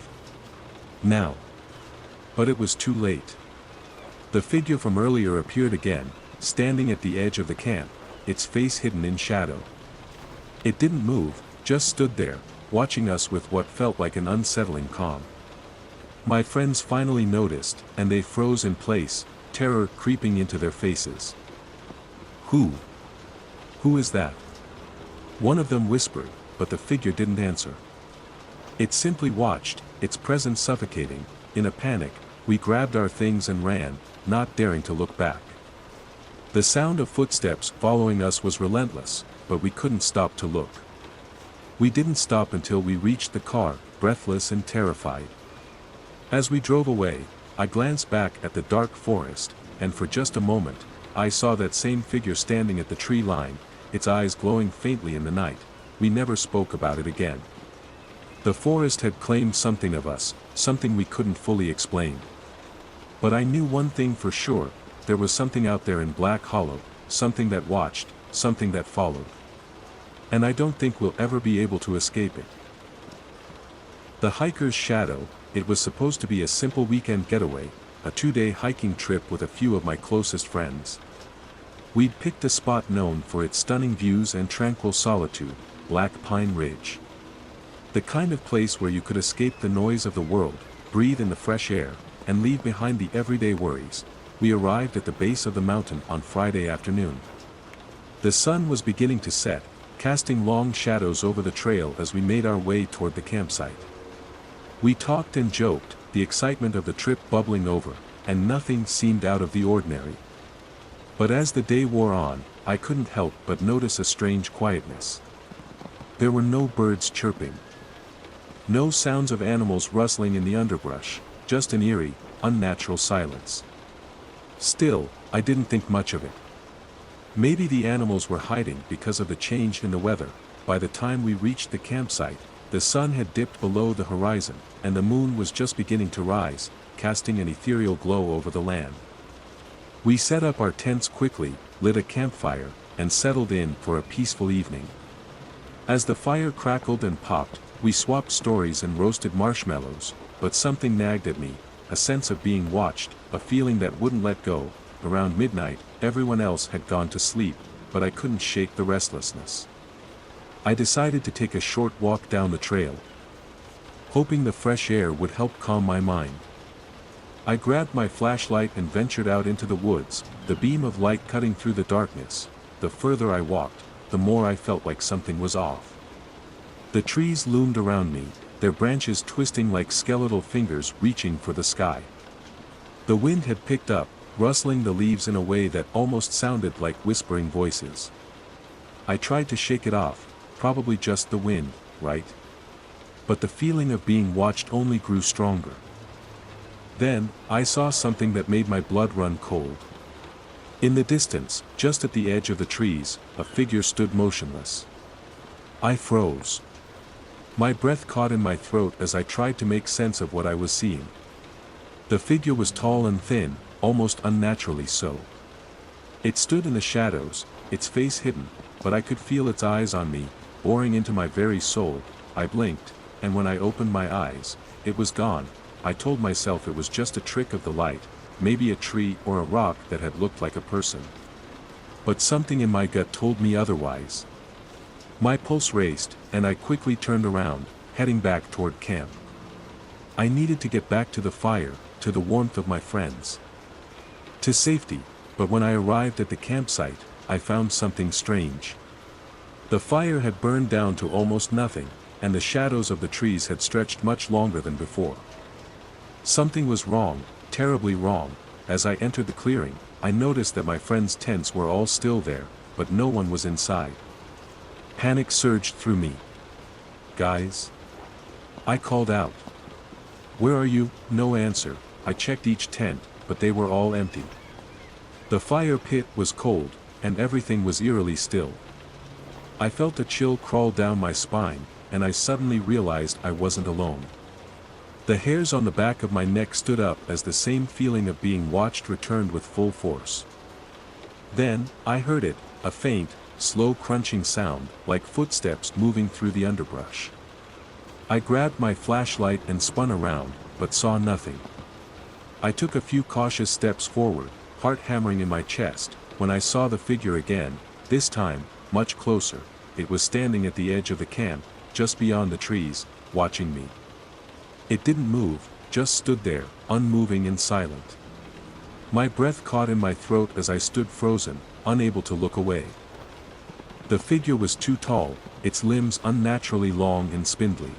Now." But it was too late. The figure from earlier appeared again, standing at the edge of the camp, its face hidden in shadow. It didn't move, just stood there, watching us with what felt like an unsettling calm. My friends finally noticed, and they froze in place, terror creeping into their faces. Who is that?" One of them whispered, but the figure didn't answer. It simply watched, its presence suffocating. In a panic, we grabbed our things and ran, not daring to look back. The sound of footsteps following us was relentless, but we couldn't stop to look. We didn't stop until we reached the car, breathless and terrified. As we drove away, I glanced back at the dark forest, and for just a moment, I saw that same figure standing at the tree line, its eyes glowing faintly in the night. We never spoke about it again. The forest had claimed something of us, something we couldn't fully explain. But I knew one thing for sure, there was something out there in Black Hollow, something that watched, something that followed. And I don't think we'll ever be able to escape it. The hiker's shadow. It was supposed to be a simple weekend getaway, a 2-day hiking trip with a few of my closest friends. We'd picked a spot known for its stunning views and tranquil solitude, Black Pine Ridge. The kind of place where you could escape the noise of the world, breathe in the fresh air, and leave behind the everyday worries. We arrived at the base of the mountain on Friday afternoon. The sun was beginning to set, casting long shadows over the trail as we made our way toward the campsite. We talked and joked, the excitement of the trip bubbling over, and nothing seemed out of the ordinary. But as the day wore on, I couldn't help but notice a strange quietness. There were no birds chirping. No sounds of animals rustling in the underbrush, just an eerie, unnatural silence. Still, I didn't think much of it. Maybe the animals were hiding because of the change in the weather. By the time we reached the campsite, the sun had dipped below the horizon, and the moon was just beginning to rise, casting an ethereal glow over the land. We set up our tents quickly, lit a campfire, and settled in for a peaceful evening. As the fire crackled and popped, we swapped stories and roasted marshmallows, but something nagged at me, a sense of being watched, a feeling that wouldn't let go. Around midnight, everyone else had gone to sleep, but I couldn't shake the restlessness. I decided to take a short walk down the trail, hoping the fresh air would help calm my mind. I grabbed my flashlight and ventured out into the woods, the beam of light cutting through the darkness. The further I walked, the more I felt like something was off. The trees loomed around me, their branches twisting like skeletal fingers reaching for the sky. The wind had picked up, rustling the leaves in a way that almost sounded like whispering voices. I tried to shake it off, probably just the wind, right? But the feeling of being watched only grew stronger. Then, I saw something that made my blood run cold. In the distance, just at the edge of the trees, a figure stood motionless. I froze. My breath caught in my throat as I tried to make sense of what I was seeing. The figure was tall and thin, almost unnaturally so. It stood in the shadows, its face hidden, but I could feel its eyes on me, boring into my very soul. I blinked, and when I opened my eyes, it was gone, I told myself it was just a trick of the light, maybe a tree or a rock that had looked like a person. But something in my gut told me otherwise. My pulse raced, and I quickly turned around, heading back toward camp. I needed to get back to the fire, to the warmth of my friends. To safety, but when I arrived at the campsite, I found something strange. The fire had burned down to almost nothing, and the shadows of the trees had stretched much longer than before. Something was wrong, terribly wrong. As I entered the clearing, I noticed that my friends' tents were all still there, but no one was inside. Panic surged through me. "Guys?" I called out. "Where are you?" No answer. I checked each tent, but they were all empty. The fire pit was cold, and everything was eerily still. I felt a chill crawl down my spine, and I suddenly realized I wasn't alone. The hairs on the back of my neck stood up as the same feeling of being watched returned with full force. Then, I heard it, a faint, slow crunching sound, like footsteps moving through the underbrush. I grabbed my flashlight and spun around, but saw nothing. I took a few cautious steps forward, heart hammering in my chest, when I saw the figure again, this time, much closer. It was standing at the edge of the camp, just beyond the trees, watching me. It didn't move, just stood there, unmoving and silent. My breath caught in my throat as I stood frozen, unable to look away. The figure was too tall, its limbs unnaturally long and spindly.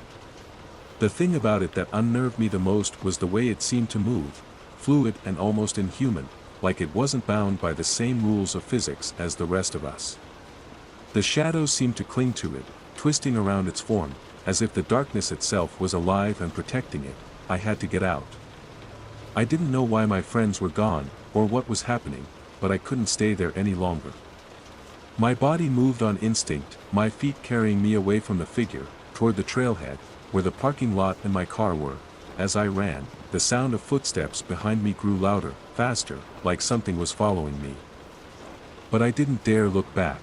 The thing about it that unnerved me the most was the way it seemed to move, fluid and almost inhuman, like it wasn't bound by the same rules of physics as the rest of us. The shadows seemed to cling to it, twisting around its form, as if the darkness itself was alive and protecting it. I had to get out. I didn't know why my friends were gone, or what was happening, but I couldn't stay there any longer. My body moved on instinct, my feet carrying me away from the figure, toward the trailhead, where the parking lot and my car were. As I ran, the sound of footsteps behind me grew louder, faster, like something was following me. But I didn't dare look back.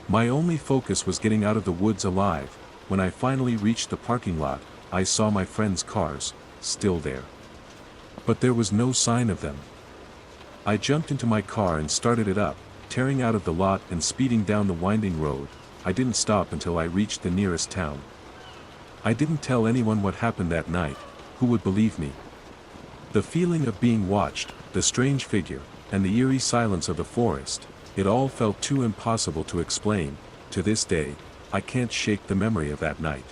My only focus was getting out of the woods alive. When I finally reached the parking lot, I saw my friends' cars, still there. But there was no sign of them. I jumped into my car and started it up, tearing out of the lot and speeding down the winding road. I didn't stop until I reached the nearest town. I didn't tell anyone what happened that night. Who would believe me? The feeling of being watched, the strange figure, and the eerie silence of the forest, it all felt too impossible to explain. To this day, I can't shake the memory of that night.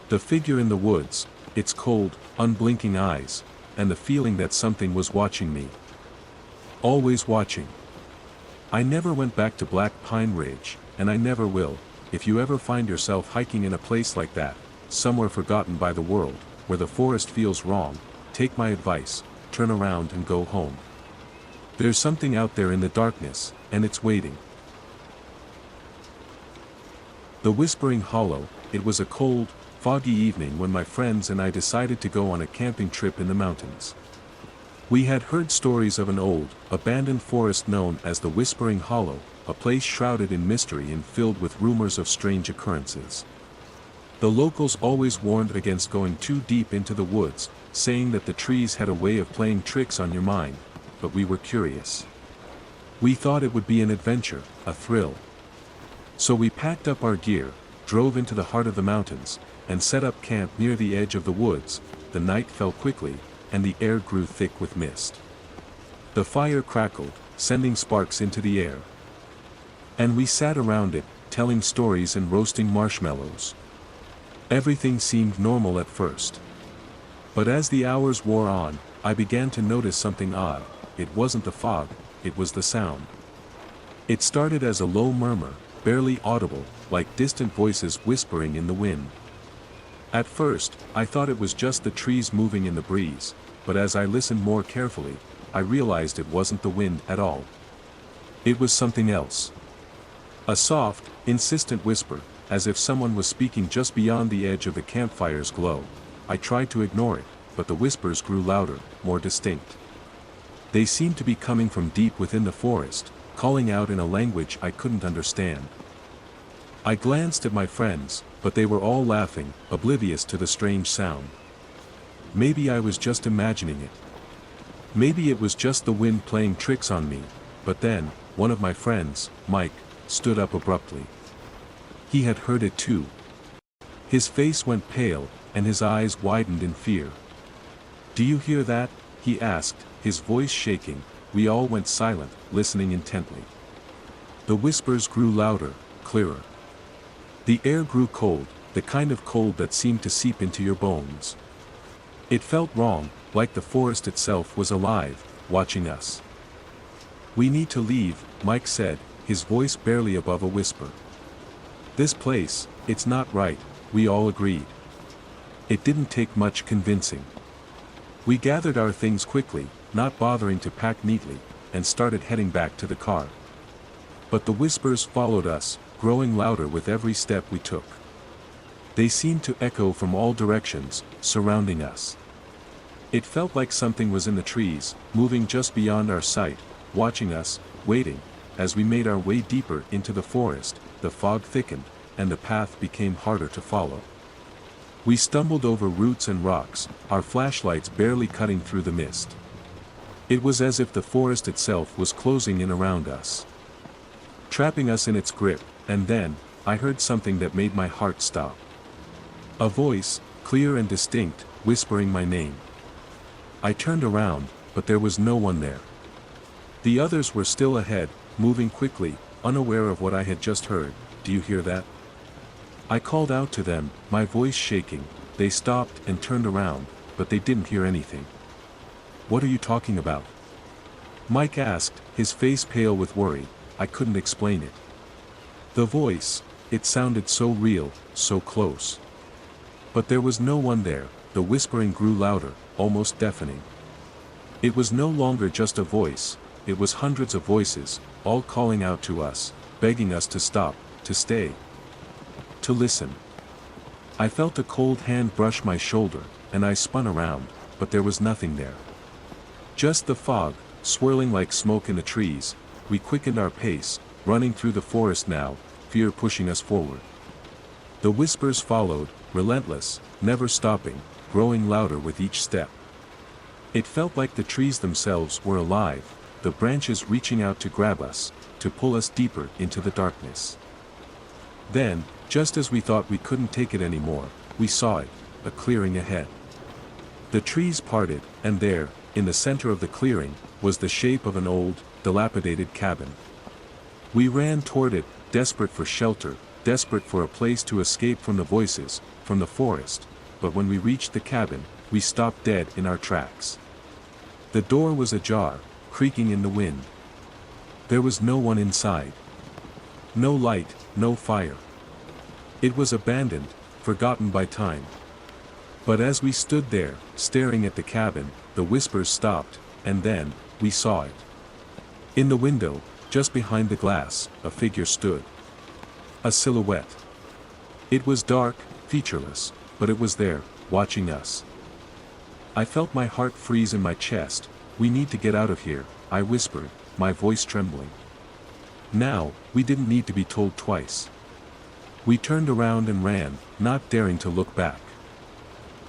The figure in the woods, its cold, unblinking eyes, and the feeling that something was watching me. Always watching. I never went back to Black Pine Ridge, and I never will. If you ever find yourself hiking in a place like that, somewhere forgotten by the world, where the forest feels wrong, take my advice, turn around and go home. There's something out there in the darkness, and it's waiting. The Whispering Hollow. It was a cold, foggy evening when my friends and I decided to go on a camping trip in the mountains. We had heard stories of an old, abandoned forest known as the Whispering Hollow, a place shrouded in mystery and filled with rumors of strange occurrences. The locals always warned against going too deep into the woods, saying that the trees had a way of playing tricks on your mind, but we were curious. We thought it would be an adventure, a thrill. So we packed up our gear, drove into the heart of the mountains, and set up camp near the edge of the woods. The night fell quickly, and the air grew thick with mist. The fire crackled, sending sparks into the air. And we sat around it, telling stories and roasting marshmallows. Everything seemed normal at first. But as the hours wore on, I began to notice something odd. It wasn't the fog, it was the sound. It started as a low murmur, barely audible, like distant voices whispering in the wind. At first, I thought it was just the trees moving in the breeze, but as I listened more carefully, I realized it wasn't the wind at all. It was something else. A soft, insistent whisper, as if someone was speaking just beyond the edge of the campfire's glow. I tried to ignore it, but the whispers grew louder, more distinct. They seemed to be coming from deep within the forest, calling out in a language I couldn't understand. I glanced at my friends, but they were all laughing, oblivious to the strange sound. Maybe I was just imagining it. Maybe it was just the wind playing tricks on me, but then, one of my friends, Mike, stood up abruptly. He had heard it too. His face went pale, and his eyes widened in fear. "Do you hear that?" he asked, his voice shaking. We all went silent, listening intently. The whispers grew louder, clearer. The air grew cold, the kind of cold that seemed to seep into your bones. It felt wrong, like the forest itself was alive, watching us. "We need to leave," Mike said, his voice barely above a whisper. "This place, it's not right," we all agreed. It didn't take much convincing. We gathered our things quickly, not bothering to pack neatly, and started heading back to the car. But the whispers followed us, growing louder with every step we took. They seemed to echo from all directions, surrounding us. It felt like something was in the trees, moving just beyond our sight, watching us, waiting. As we made our way deeper into the forest, the fog thickened, and the path became harder to follow. We stumbled over roots and rocks, our flashlights barely cutting through the mist. It was as if the forest itself was closing in around us, trapping us in its grip, and then, I heard something that made my heart stop. A voice, clear and distinct, whispering my name. I turned around, but there was no one there. The others were still ahead, moving quickly, unaware of what I had just heard. "Do you hear that?" I called out to them, my voice shaking. They stopped and turned around, but they didn't hear anything. "What are you talking about?" Mike asked, his face pale with worry. I couldn't explain it. The voice, it sounded so real, so close. But there was no one there. The whispering grew louder, almost deafening. It was no longer just a voice, it was hundreds of voices, all calling out to us, begging us to stop, to stay, to listen. I felt a cold hand brush my shoulder, and I spun around, but there was nothing there. Just the fog, swirling like smoke in the trees. We quickened our pace, running through the forest now, fear pushing us forward. The whispers followed, relentless, never stopping, growing louder with each step. It felt like the trees themselves were alive, the branches reaching out to grab us, to pull us deeper into the darkness. Then, just as we thought we couldn't take it anymore, we saw it, a clearing ahead. The trees parted, and there, in the center of the clearing, was the shape of an old, dilapidated cabin. We ran toward it, desperate for shelter, desperate for a place to escape from the voices, from the forest, but when we reached the cabin, we stopped dead in our tracks. The door was ajar, creaking in the wind. There was no one inside. No light, no fire. It was abandoned, forgotten by time. But as we stood there, staring at the cabin, the whispers stopped, and then, we saw it. In the window, just behind the glass, a figure stood. A silhouette. It was dark, featureless, but it was there, watching us. I felt my heart freeze in my chest. "We need to get out of here," I whispered, my voice trembling. Now, we didn't need to be told twice. We turned around and ran, not daring to look back.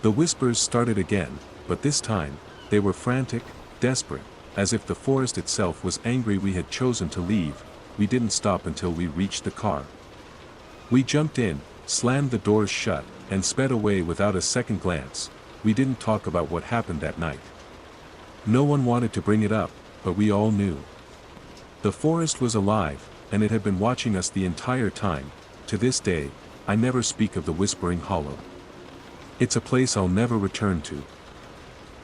The whispers started again, but this time, they were frantic, desperate, as if the forest itself was angry we had chosen to leave. We didn't stop until we reached the car. We jumped in, slammed the doors shut, and sped away without a second glance. We didn't talk about what happened that night. No one wanted to bring it up, but we all knew. The forest was alive, and it had been watching us the entire time. To this day, I never speak of the Whispering Hollow. It's a place I'll never return to.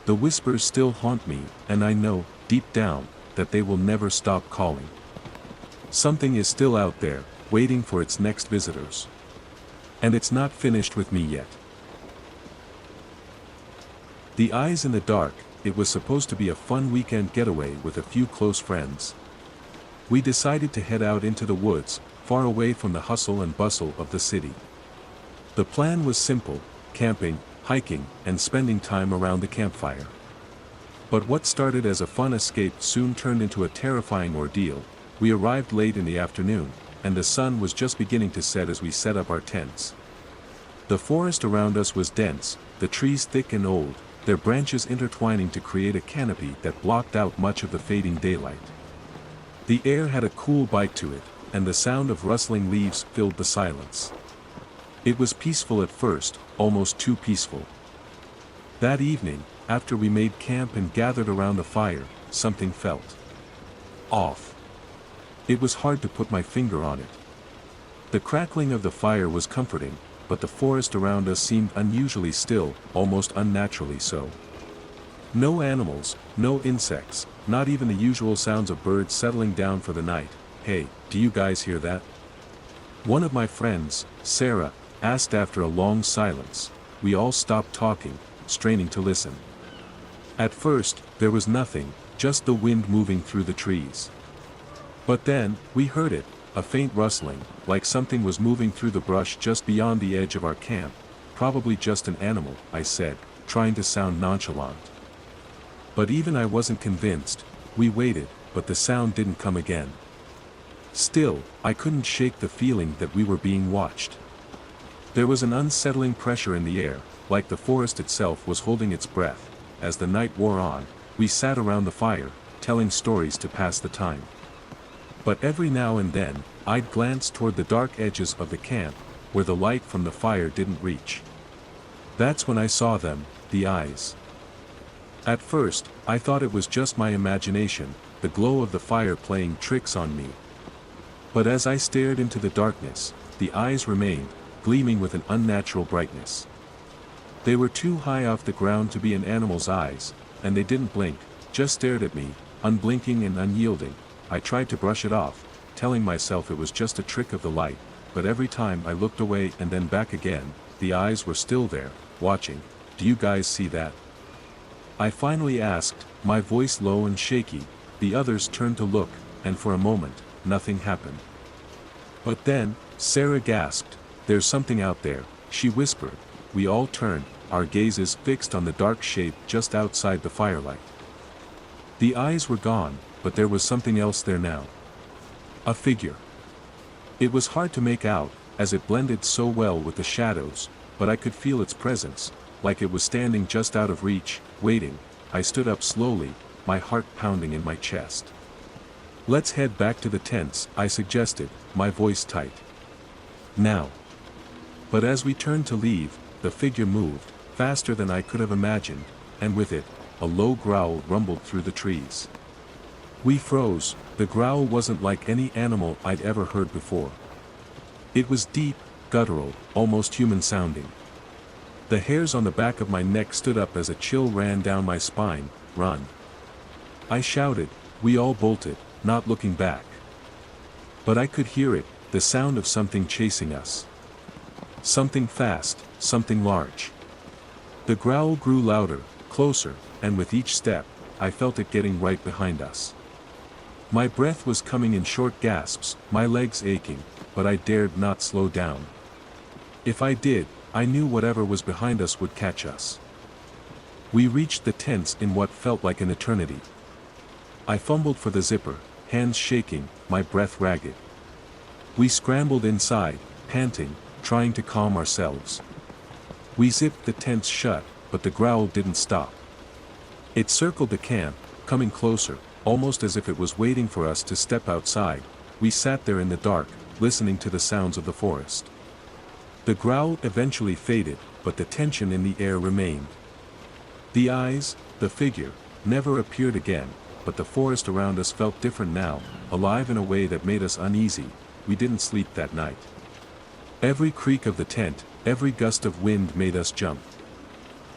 The whispers still haunt me, and I know, deep down, that they will never stop calling. Something is still out there, waiting for its next visitors. And it's not finished with me yet. The Eyes in the Dark. It was supposed to be a fun weekend getaway with a few close friends. We decided to head out into the woods, far away from the hustle and bustle of the city. The plan was simple: camping, hiking, and spending time around the campfire. But what started as a fun escape soon turned into a terrifying ordeal. We arrived late in the afternoon, and the sun was just beginning to set as we set up our tents. The forest around us was dense, the trees thick and old, their branches intertwining to create a canopy that blocked out much of the fading daylight. The air had a cool bite to it, and the sound of rustling leaves filled the silence. It was peaceful at first, almost too peaceful. That evening, after we made camp and gathered around the fire, something felt off. It was hard to put my finger on it. The crackling of the fire was comforting, but the forest around us seemed unusually still, almost unnaturally so. No animals, no insects, not even the usual sounds of birds settling down for the night. "Hey, do you guys hear that?" One of my friends, Sarah, asked after a long silence. We all stopped talking, straining to listen. At first, there was nothing, just the wind moving through the trees. But then, we heard it, a faint rustling, like something was moving through the brush just beyond the edge of our camp. "Probably just an animal," I said, trying to sound nonchalant. But even I wasn't convinced. We waited, but the sound didn't come again. Still, I couldn't shake the feeling that we were being watched. There was an unsettling pressure in the air, like the forest itself was holding its breath. As the night wore on, we sat around the fire, telling stories to pass the time. But every now and then, I'd glance toward the dark edges of the camp, where the light from the fire didn't reach. That's when I saw them, the eyes. At first, I thought it was just my imagination, the glow of the fire playing tricks on me. But as I stared into the darkness, the eyes remained, gleaming with an unnatural brightness. They were too high off the ground to be an animal's eyes, and they didn't blink, just stared at me, unblinking and unyielding. I tried to brush it off, telling myself it was just a trick of the light, but every time I looked away and then back again, the eyes were still there, watching. "Do you guys see that?" I finally asked, my voice low and shaky. The others turned to look, and for a moment, nothing happened. But then, Sarah gasped, "There's something out there," she whispered. We all turned, our gazes fixed on the dark shape just outside the firelight. The eyes were gone, but there was something else there now. A figure. It was hard to make out, as it blended so well with the shadows, but I could feel its presence, like it was standing just out of reach, waiting. I stood up slowly, my heart pounding in my chest. "Let's head back to the tents," I suggested, my voice tight. "Now." But as we turned to leave, the figure moved, faster than I could have imagined, and with it, a low growl rumbled through the trees. We froze. The growl wasn't like any animal I'd ever heard before. It was deep, guttural, almost human sounding. The hairs on the back of my neck stood up as a chill ran down my spine. "Run!" I shouted. We all bolted, not looking back. But I could hear it, the sound of something chasing us. Something fast, something large. The growl grew louder, closer, and with each step, I felt it getting right behind us. My breath was coming in short gasps, my legs aching, but I dared not slow down. If I did, I knew whatever was behind us would catch us. We reached the tents in what felt like an eternity. I fumbled for the zipper, hands shaking, my breath ragged. We scrambled inside, panting, trying to calm ourselves. We zipped the tents shut, but the growl didn't stop. It circled the camp, coming closer, almost as if it was waiting for us to step outside. We sat there in the dark, listening to the sounds of the forest. The growl eventually faded, but the tension in the air remained. The eyes, the figure, never appeared again, but the forest around us felt different now, alive in a way that made us uneasy. We didn't sleep that night. Every creak of the tent, every gust of wind made us jump.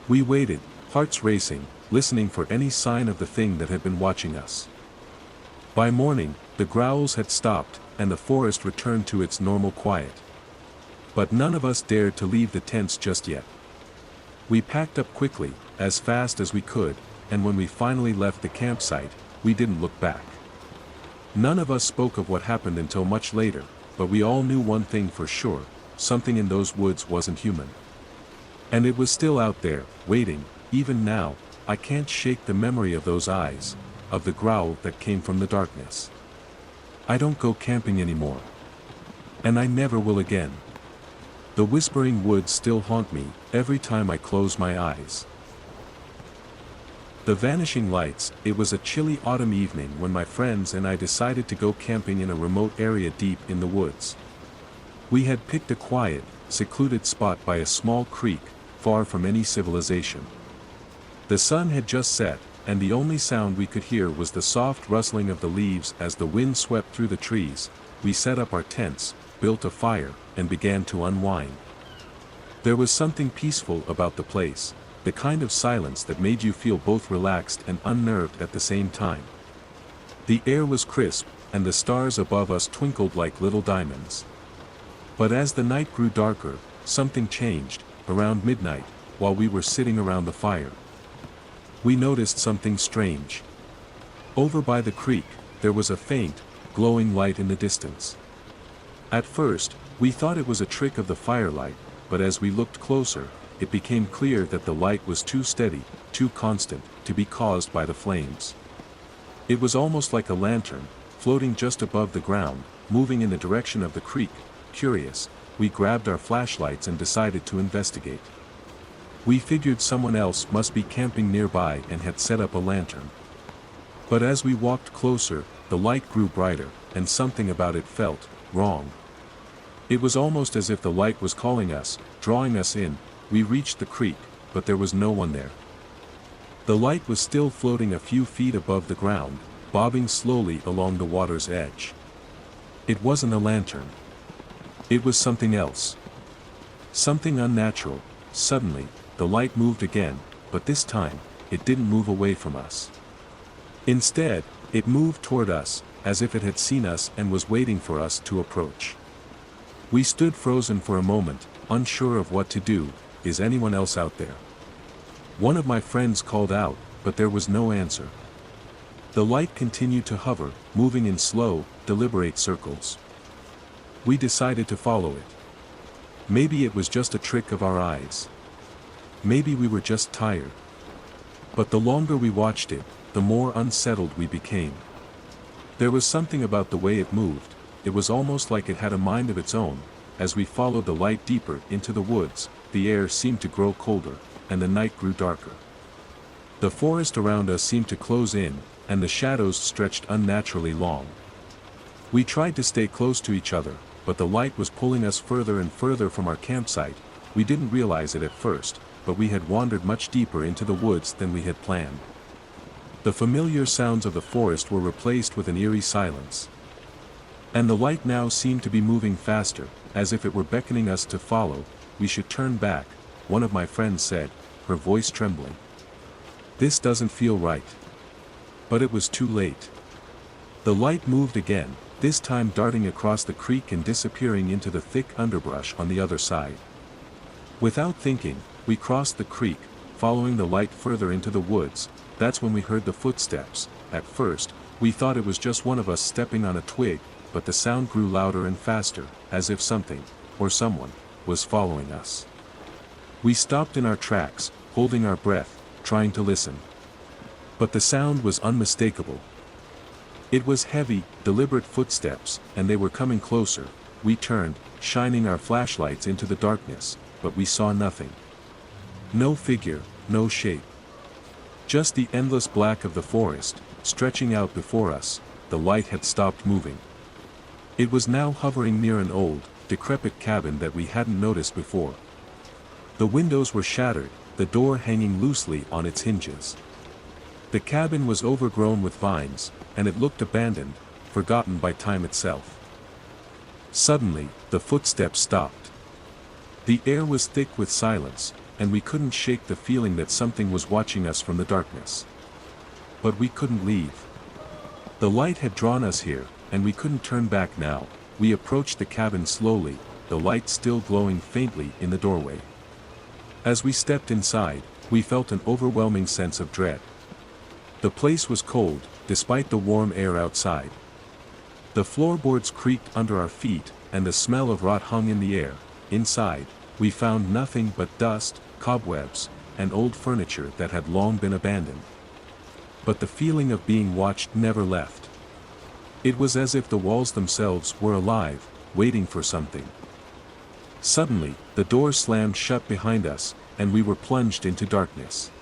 We waited, hearts racing, listening for any sign of the thing that had been watching us. By morning, the growls had stopped, and the forest returned to its normal quiet. But none of us dared to leave the tents just yet. We packed up quickly, as fast as we could, and when we finally left the campsite, we didn't look back. None of us spoke of what happened until much later, but we all knew one thing for sure: something in those woods wasn't human. And it was still out there, waiting. Even now, I can't shake the memory of those eyes, of the growl that came from the darkness. I don't go camping anymore. And I never will again. The whispering woods still haunt me, every time I close my eyes. The vanishing lights. It was a chilly autumn evening when my friends and I decided to go camping in a remote area deep in the woods. We had picked a quiet, secluded spot by a small creek, far from any civilization. The sun had just set, and the only sound we could hear was the soft rustling of the leaves as the wind swept through the trees. We set up our tents, built a fire, and began to unwind. There was something peaceful about the place, the kind of silence that made you feel both relaxed and unnerved at the same time. The air was crisp, and the stars above us twinkled like little diamonds. But as the night grew darker, something changed. Around midnight, while we were sitting around the fire, we noticed something strange. Over by the creek, there was a faint, glowing light in the distance. At first, we thought it was a trick of the firelight, but as we looked closer, it became clear that the light was too steady, too constant, to be caused by the flames. It was almost like a lantern, floating just above the ground, moving in the direction of the creek. Curious, we grabbed our flashlights and decided to investigate. We figured someone else must be camping nearby and had set up a lantern. But as we walked closer, the light grew brighter, and something about it felt wrong. It was almost as if the light was calling us, drawing us in. We reached the creek, but there was no one there. The light was still floating a few feet above the ground, bobbing slowly along the water's edge. It wasn't a lantern. It was something else. Something unnatural. Suddenly, the light moved again, but this time, it didn't move away from us. Instead, it moved toward us, as if it had seen us and was waiting for us to approach. We stood frozen for a moment, unsure of what to do. Is anyone else out there? One of my friends called out, but there was no answer. The light continued to hover, moving in slow, deliberate circles. We decided to follow it. Maybe it was just a trick of our eyes. Maybe we were just tired. But the longer we watched it, the more unsettled we became. There was something about the way it moved. It was almost like it had a mind of its own. As we followed the light deeper into the woods, the air seemed to grow colder, and the night grew darker. The forest around us seemed to close in, and the shadows stretched unnaturally long. We tried to stay close to each other, but the light was pulling us further and further from our campsite. We didn't realize it at first, but we had wandered much deeper into the woods than we had planned. The familiar sounds of the forest were replaced with an eerie silence. And the light now seemed to be moving faster, as if it were beckoning us to follow. We should turn back, one of my friends said, her voice trembling. This doesn't feel right. But it was too late. The light moved again, this time darting across the creek and disappearing into the thick underbrush on the other side. Without thinking, we crossed the creek, following the light further into the woods. That's when we heard the footsteps. At first, we thought it was just one of us stepping on a twig, but the sound grew louder and faster, as if something, or someone, was following us. We stopped in our tracks, holding our breath, trying to listen. But the sound was unmistakable. It was heavy, deliberate footsteps, and they were coming closer. We turned, shining our flashlights into the darkness, but we saw nothing. No figure, no shape. Just the endless black of the forest, stretching out before us. The light had stopped moving. It was now hovering near an old, decrepit cabin that we hadn't noticed before. The windows were shattered, the door hanging loosely on its hinges. The cabin was overgrown with vines, and it looked abandoned, forgotten by time itself. Suddenly, the footsteps stopped. The air was thick with silence, and we couldn't shake the feeling that something was watching us from the darkness. But we couldn't leave. The light had drawn us here, and we couldn't turn back now. We approached the cabin slowly, the light still glowing faintly in the doorway. As we stepped inside, we felt an overwhelming sense of dread. The place was cold, despite the warm air outside. The floorboards creaked under our feet, and the smell of rot hung in the air. Inside, we found nothing but dust, cobwebs, and old furniture that had long been abandoned. But the feeling of being watched never left. It was as if the walls themselves were alive, waiting for something. Suddenly, the door slammed shut behind us, and we were plunged into darkness.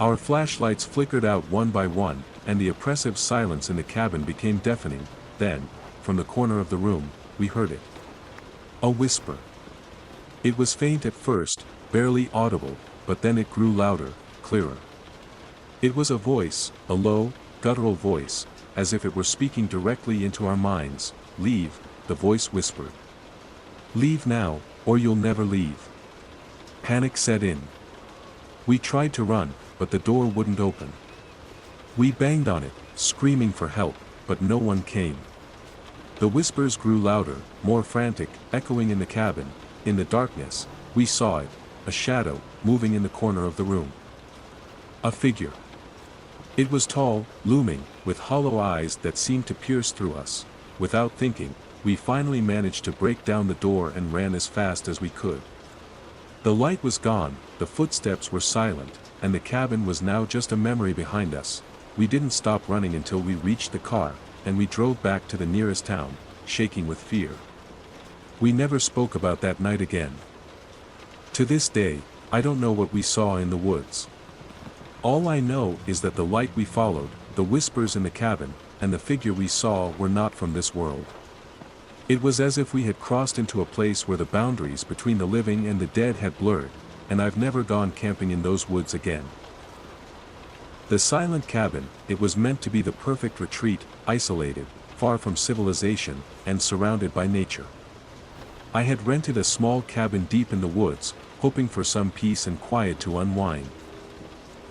Our flashlights flickered out one by one, and the oppressive silence in the cabin became deafening. Then, from the corner of the room, we heard it. A whisper. It was faint at first, barely audible, but then it grew louder, clearer. It was a voice, a low, guttural voice, as if it were speaking directly into our minds. "Leave," the voice whispered. "Leave now, or you'll never leave." Panic set in. We tried to run, but the door wouldn't open. We banged on it, screaming for help, but no one came. The whispers grew louder, more frantic, echoing in the cabin. In the darkness, we saw it, a shadow, moving in the corner of the room. A figure. It was tall, looming, with hollow eyes that seemed to pierce through us. Without thinking, we finally managed to break down the door and ran as fast as we could. The light was gone, the footsteps were silent, and the cabin was now just a memory behind us. We didn't stop running until we reached the car, and we drove back to the nearest town, shaking with fear. We never spoke about that night again. To this day, I don't know what we saw in the woods. All I know is that the light we followed, the whispers in the cabin, and the figure we saw were not from this world. It was as if we had crossed into a place where the boundaries between the living and the dead had blurred, and I've never gone camping in those woods again. The silent cabin, it was meant to be the perfect retreat, isolated, far from civilization, and surrounded by nature. I had rented a small cabin deep in the woods, hoping for some peace and quiet to unwind.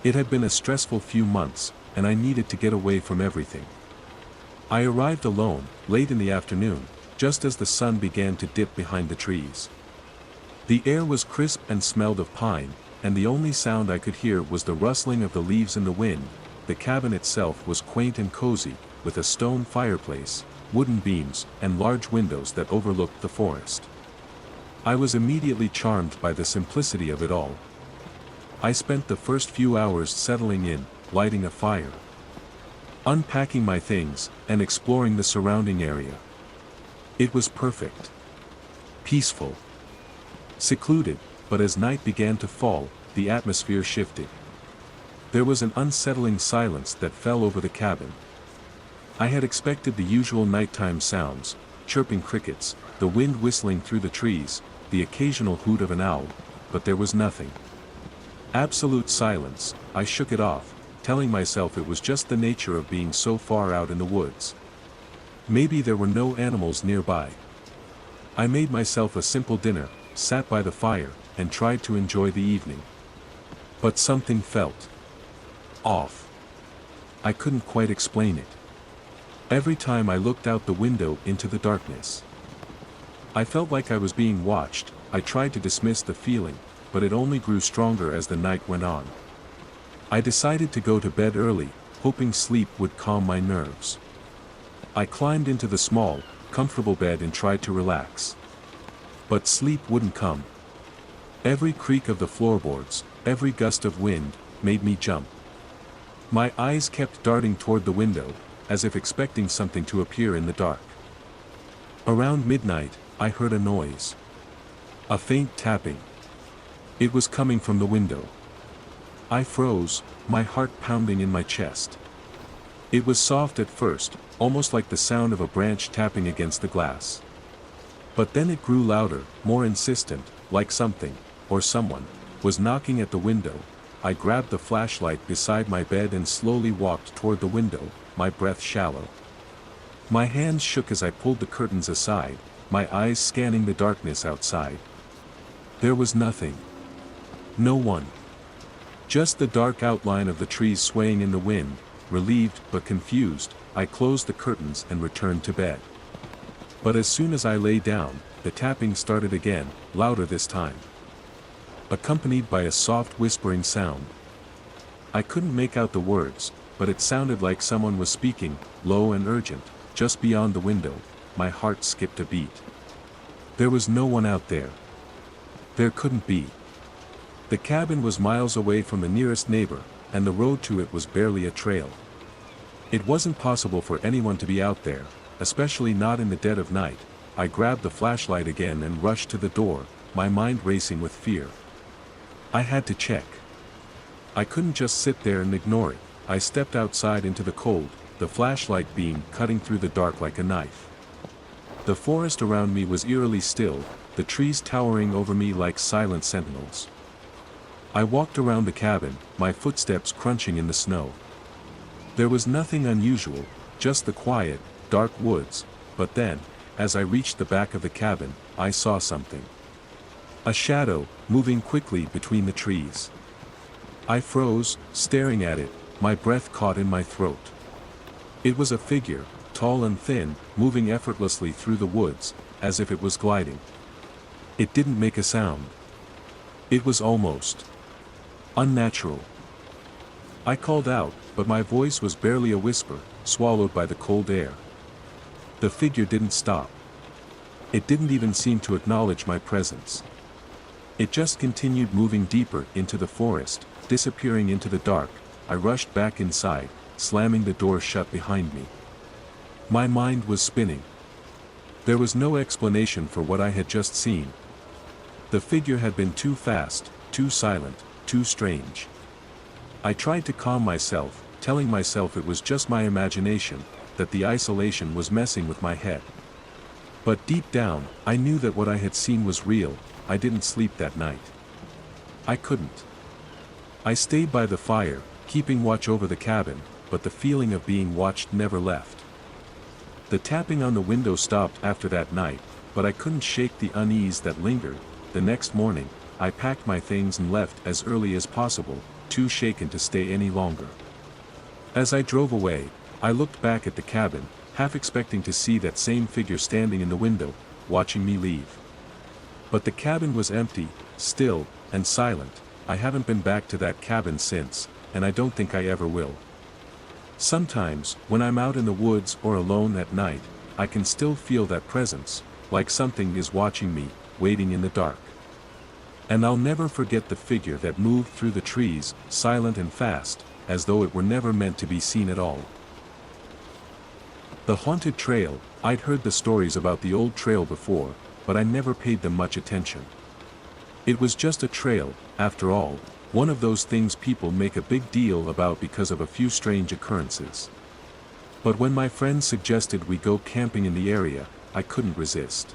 It had been a stressful few months, and I needed to get away from everything. I arrived alone, late in the afternoon, just as the sun began to dip behind the trees. The air was crisp and smelled of pine, and the only sound I could hear was the rustling of the leaves in the wind. The cabin itself was quaint and cozy, with a stone fireplace, wooden beams, and large windows that overlooked the forest. I was immediately charmed by the simplicity of it all. I spent the first few hours settling in, lighting a fire, unpacking my things, and exploring the surrounding area. It was perfect. Peaceful. Secluded, but as night began to fall, the atmosphere shifted. There was an unsettling silence that fell over the cabin. I had expected the usual nighttime sounds, chirping crickets, the wind whistling through the trees, the occasional hoot of an owl, but there was nothing. Absolute silence. I shook it off, telling myself it was just the nature of being so far out in the woods. Maybe there were no animals nearby. I made myself a simple dinner, sat by the fire, and tried to enjoy the evening. But something felt off. I couldn't quite explain it. Every time I looked out the window into the darkness, I felt like I was being watched. I tried to dismiss the feeling, but it only grew stronger as the night went on. I decided to go to bed early, hoping sleep would calm my nerves. I climbed into the small, comfortable bed and tried to relax. But sleep wouldn't come. Every creak of the floorboards, every gust of wind, made me jump. My eyes kept darting toward the window, as if expecting something to appear in the dark. Around midnight, I heard a noise. A faint tapping. It was coming from the window. I froze, my heart pounding in my chest. It was soft at first, almost like the sound of a branch tapping against the glass. But then it grew louder, more insistent, like something, or someone, was knocking at the window. I grabbed the flashlight beside my bed and slowly walked toward the window, my breath shallow. My hands shook as I pulled the curtains aside, my eyes scanning the darkness outside. There was nothing. No one. Just the dark outline of the trees swaying in the wind. Relieved but confused, I closed the curtains and returned to bed. But as soon as I lay down, the tapping started again, louder this time, accompanied by a soft whispering sound. I couldn't make out the words, but it sounded like someone was speaking, low and urgent. Just beyond the window, my heart skipped a beat. There was no one out there. There couldn't be. The cabin was miles away from the nearest neighbor, and the road to it was barely a trail. It wasn't possible for anyone to be out there, especially not in the dead of night. I grabbed the flashlight again and rushed to the door, my mind racing with fear. I had to check. I couldn't just sit there and ignore it. I stepped outside into the cold, the flashlight beam cutting through the dark like a knife. The forest around me was eerily still, the trees towering over me like silent sentinels. I walked around the cabin, my footsteps crunching in the snow. There was nothing unusual, just the quiet, dark woods, but then, as I reached the back of the cabin, I saw something. A shadow, moving quickly between the trees. I froze, staring at it, my breath caught in my throat. It was a figure, tall and thin, moving effortlessly through the woods, as if it was gliding. It didn't make a sound. It was almost unnatural. I called out, but my voice was barely a whisper, swallowed by the cold air. The figure didn't stop. It didn't even seem to acknowledge my presence. It just continued moving deeper into the forest, disappearing into the dark. I rushed back inside, slamming the door shut behind me. My mind was spinning. There was no explanation for what I had just seen. The figure had been too fast, too silent, too strange. I tried to calm myself, telling myself it was just my imagination, that the isolation was messing with my head. But deep down, I knew that what I had seen was real. I didn't sleep that night. I couldn't. I stayed by the fire, keeping watch over the cabin, but the feeling of being watched never left. The tapping on the window stopped after that night, but I couldn't shake the unease that lingered. The next morning, I packed my things and left as early as possible, too shaken to stay any longer. As I drove away, I looked back at the cabin, half expecting to see that same figure standing in the window, watching me leave. But the cabin was empty, still, and silent. I haven't been back to that cabin since, and I don't think I ever will. Sometimes, when I'm out in the woods or alone at night, I can still feel that presence, like something is watching me, waiting in the dark. And I'll never forget the figure that moved through the trees, silent and fast, as though it were never meant to be seen at all. The haunted trail. I'd heard the stories about the old trail before, but I never paid them much attention. It was just a trail, after all, one of those things people make a big deal about because of a few strange occurrences. But when my friends suggested we go camping in the area, I couldn't resist.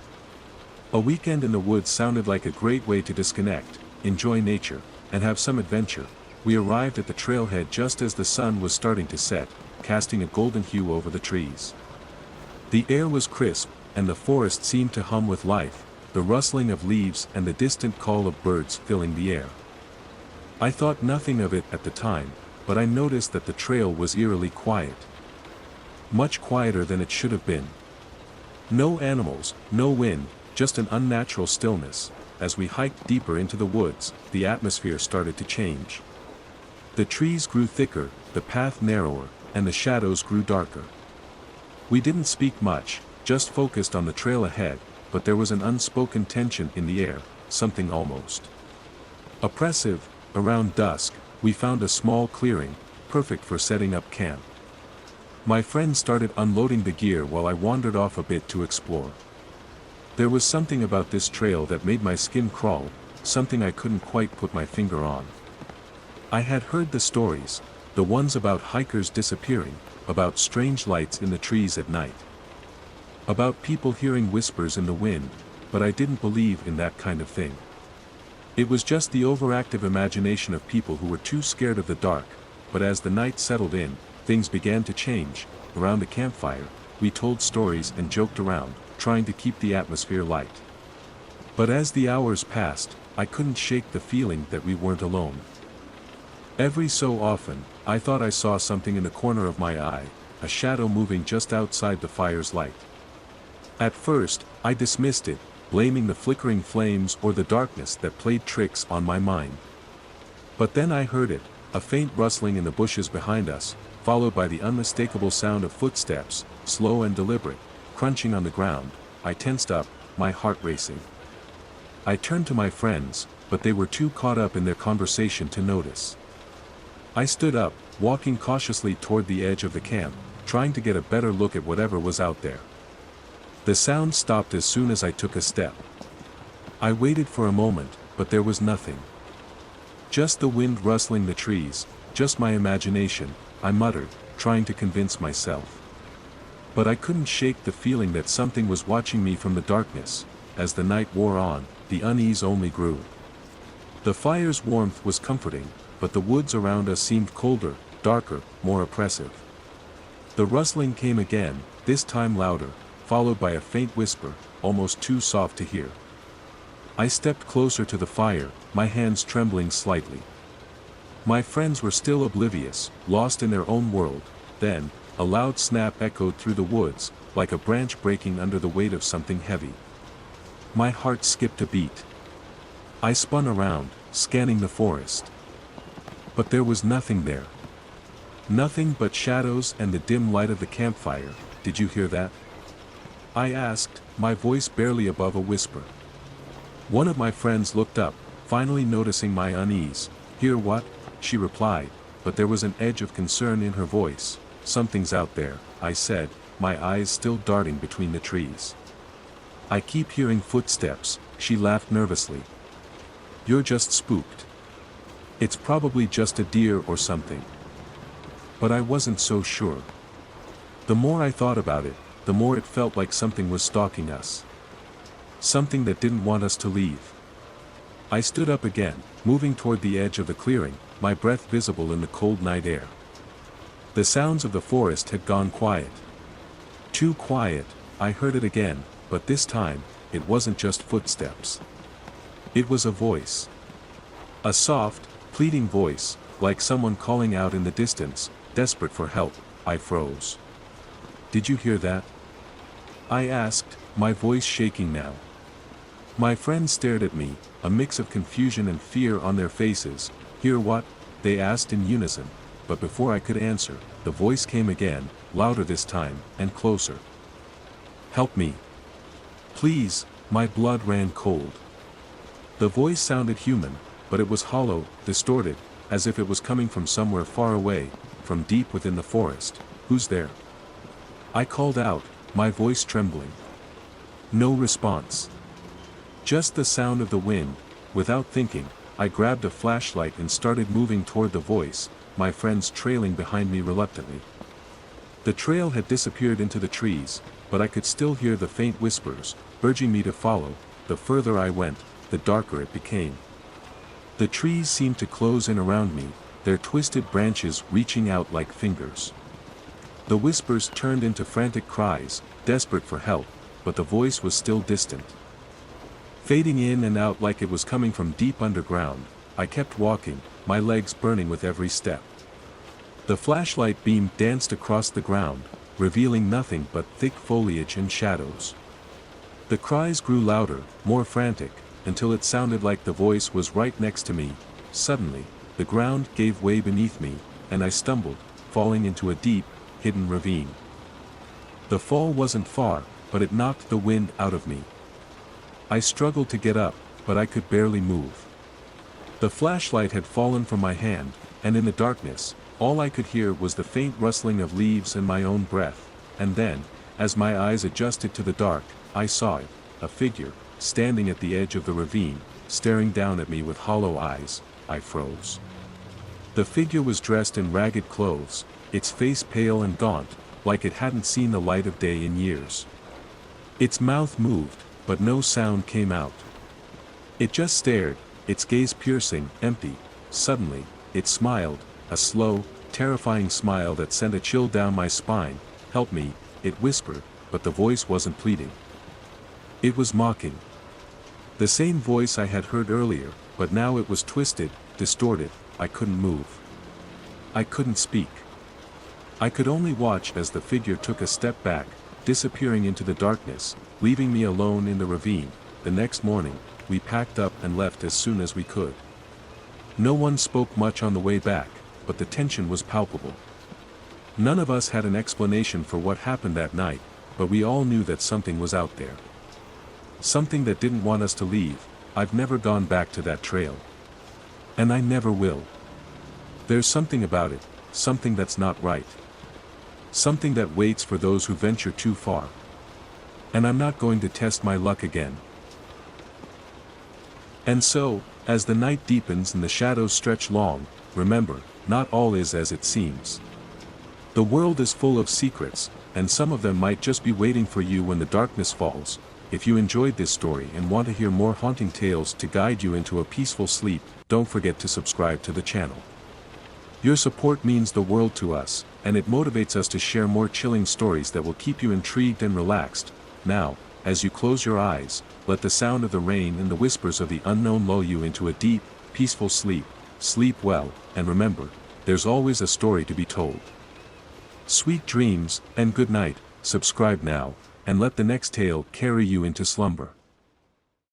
A weekend in the woods sounded like a great way to disconnect, enjoy nature, and have some adventure. We arrived at the trailhead just as the sun was starting to set, casting a golden hue over the trees. The air was crisp, and the forest seemed to hum with life, the rustling of leaves and the distant call of birds filling the air. I thought nothing of it at the time, but I noticed that the trail was eerily quiet. Much quieter than it should have been. No animals, no wind, just an unnatural stillness. As we hiked deeper into the woods, the atmosphere started to change. The trees grew thicker, the path narrower, and the shadows grew darker. We didn't speak much, just focused on the trail ahead, but there was an unspoken tension in the air, something almost oppressive. Around dusk, we found a small clearing, perfect for setting up camp. My friend started unloading the gear while I wandered off a bit to explore. There was something about this trail that made my skin crawl, something I couldn't quite put my finger on. I had heard the stories, the ones about hikers disappearing, about strange lights in the trees at night, about people hearing whispers in the wind, but I didn't believe in that kind of thing. It was just the overactive imagination of people who were too scared of the dark. But as the night settled in, things began to change. Around the campfire, we told stories and joked around, trying to keep the atmosphere light. But as the hours passed, I couldn't shake the feeling that we weren't alone. Every so often, I thought I saw something in the corner of my eye, a shadow moving just outside the fire's light. At first, I dismissed it, blaming the flickering flames or the darkness that played tricks on my mind. But then I heard it, a faint rustling in the bushes behind us, followed by the unmistakable sound of footsteps, slow and deliberate, crunching on the ground. I tensed up, my heart racing. I turned to my friends, but they were too caught up in their conversation to notice. I stood up, walking cautiously toward the edge of the camp, trying to get a better look at whatever was out there. The sound stopped as soon as I took a step. I waited for a moment, but there was nothing. Just the wind rustling the trees, just my imagination, I muttered, trying to convince myself. But I couldn't shake the feeling that something was watching me from the darkness. As the night wore on, the unease only grew. The fire's warmth was comforting, but the woods around us seemed colder, darker, more oppressive. The rustling came again, this time louder, followed by a faint whisper, almost too soft to hear. I stepped closer to the fire, my hands trembling slightly. My friends were still oblivious, lost in their own world. Then, a loud snap echoed through the woods, like a branch breaking under the weight of something heavy. My heart skipped a beat. I spun around, scanning the forest. But there was nothing there. Nothing but shadows and the dim light of the campfire. Did you hear that? I asked, my voice barely above a whisper. One of my friends looked up, finally noticing my unease. Hear what? She replied, but there was an edge of concern in her voice. Something's out there, I said, my eyes still darting between the trees. I keep hearing footsteps, she laughed nervously. You're just spooked. It's probably just a deer or something. But I wasn't so sure. The more I thought about it, the more it felt like something was stalking us. Something that didn't want us to leave. I stood up again, moving toward the edge of the clearing, my breath visible in the cold night air. The sounds of the forest had gone quiet. Too quiet. I heard it again, but this time, it wasn't just footsteps. It was a voice. A soft, pleading voice, like someone calling out in the distance, desperate for help. I froze. Did you hear that? I asked, my voice shaking now. My friends stared at me, a mix of confusion and fear on their faces. Hear what? They asked in unison, but before I could answer, the voice came again, louder this time, and closer. Help me. Please. My blood ran cold. The voice sounded human, but it was hollow, distorted, as if it was coming from somewhere far away, from deep within the forest. Who's there? I called out, my voice trembling. No response. Just the sound of the wind. Without thinking, I grabbed a flashlight and started moving toward the voice, my friends trailing behind me reluctantly. The trail had disappeared into the trees, but I could still hear the faint whispers, urging me to follow. The further I went, the darker it became. The trees seemed to close in around me, their twisted branches reaching out like fingers. The whispers turned into frantic cries, desperate for help, but the voice was still distant. Fading in and out like it was coming from deep underground, I kept walking, my legs burning with every step. The flashlight beam danced across the ground, revealing nothing but thick foliage and shadows. The cries grew louder, more frantic, until it sounded like the voice was right next to me. Suddenly, the ground gave way beneath me, and I stumbled, falling into a deep, hidden ravine. The fall wasn't far, but it knocked the wind out of me. I struggled to get up, but I could barely move. The flashlight had fallen from my hand, and in the darkness, all I could hear was the faint rustling of leaves and my own breath. And then, as my eyes adjusted to the dark, I saw it, a figure, standing at the edge of the ravine, staring down at me with hollow eyes. I froze. The figure was dressed in ragged clothes, its face pale and gaunt, like it hadn't seen the light of day in years. Its mouth moved, but no sound came out. It just stared, its gaze piercing, empty. Suddenly, it smiled, a slow, terrifying smile that sent a chill down my spine. Help me, it whispered, but the voice wasn't pleading. It was mocking. The same voice I had heard earlier, but now it was twisted, distorted. I couldn't move. I couldn't speak. I could only watch as the figure took a step back, disappearing into the darkness, leaving me alone in the ravine. The next morning, we packed up and left as soon as we could. No one spoke much on the way back, but the tension was palpable. None of us had an explanation for what happened that night, but we all knew that something was out there. Something that didn't want us to leave. I've never gone back to that trail. And I never will. There's something about it, something that's not right. Something that waits for those who venture too far. And I'm not going to test my luck again. And so, As the night deepens and the shadows stretch long, remember, not all is as it seems. The world is full of secrets, and some of them might just be waiting for you when the darkness falls. If you enjoyed this story and want to hear more haunting tales to guide you into a peaceful sleep, don't forget to subscribe to the channel. Your support means the world to us, and it motivates us to share more chilling stories that will keep you intrigued and relaxed. Now, as you close your eyes, let the sound of the rain and the whispers of the unknown lull you into a deep, peaceful sleep. Sleep well, and remember, there's always a story to be told. Sweet dreams, and good night. Subscribe now, and let the next tale carry you into slumber.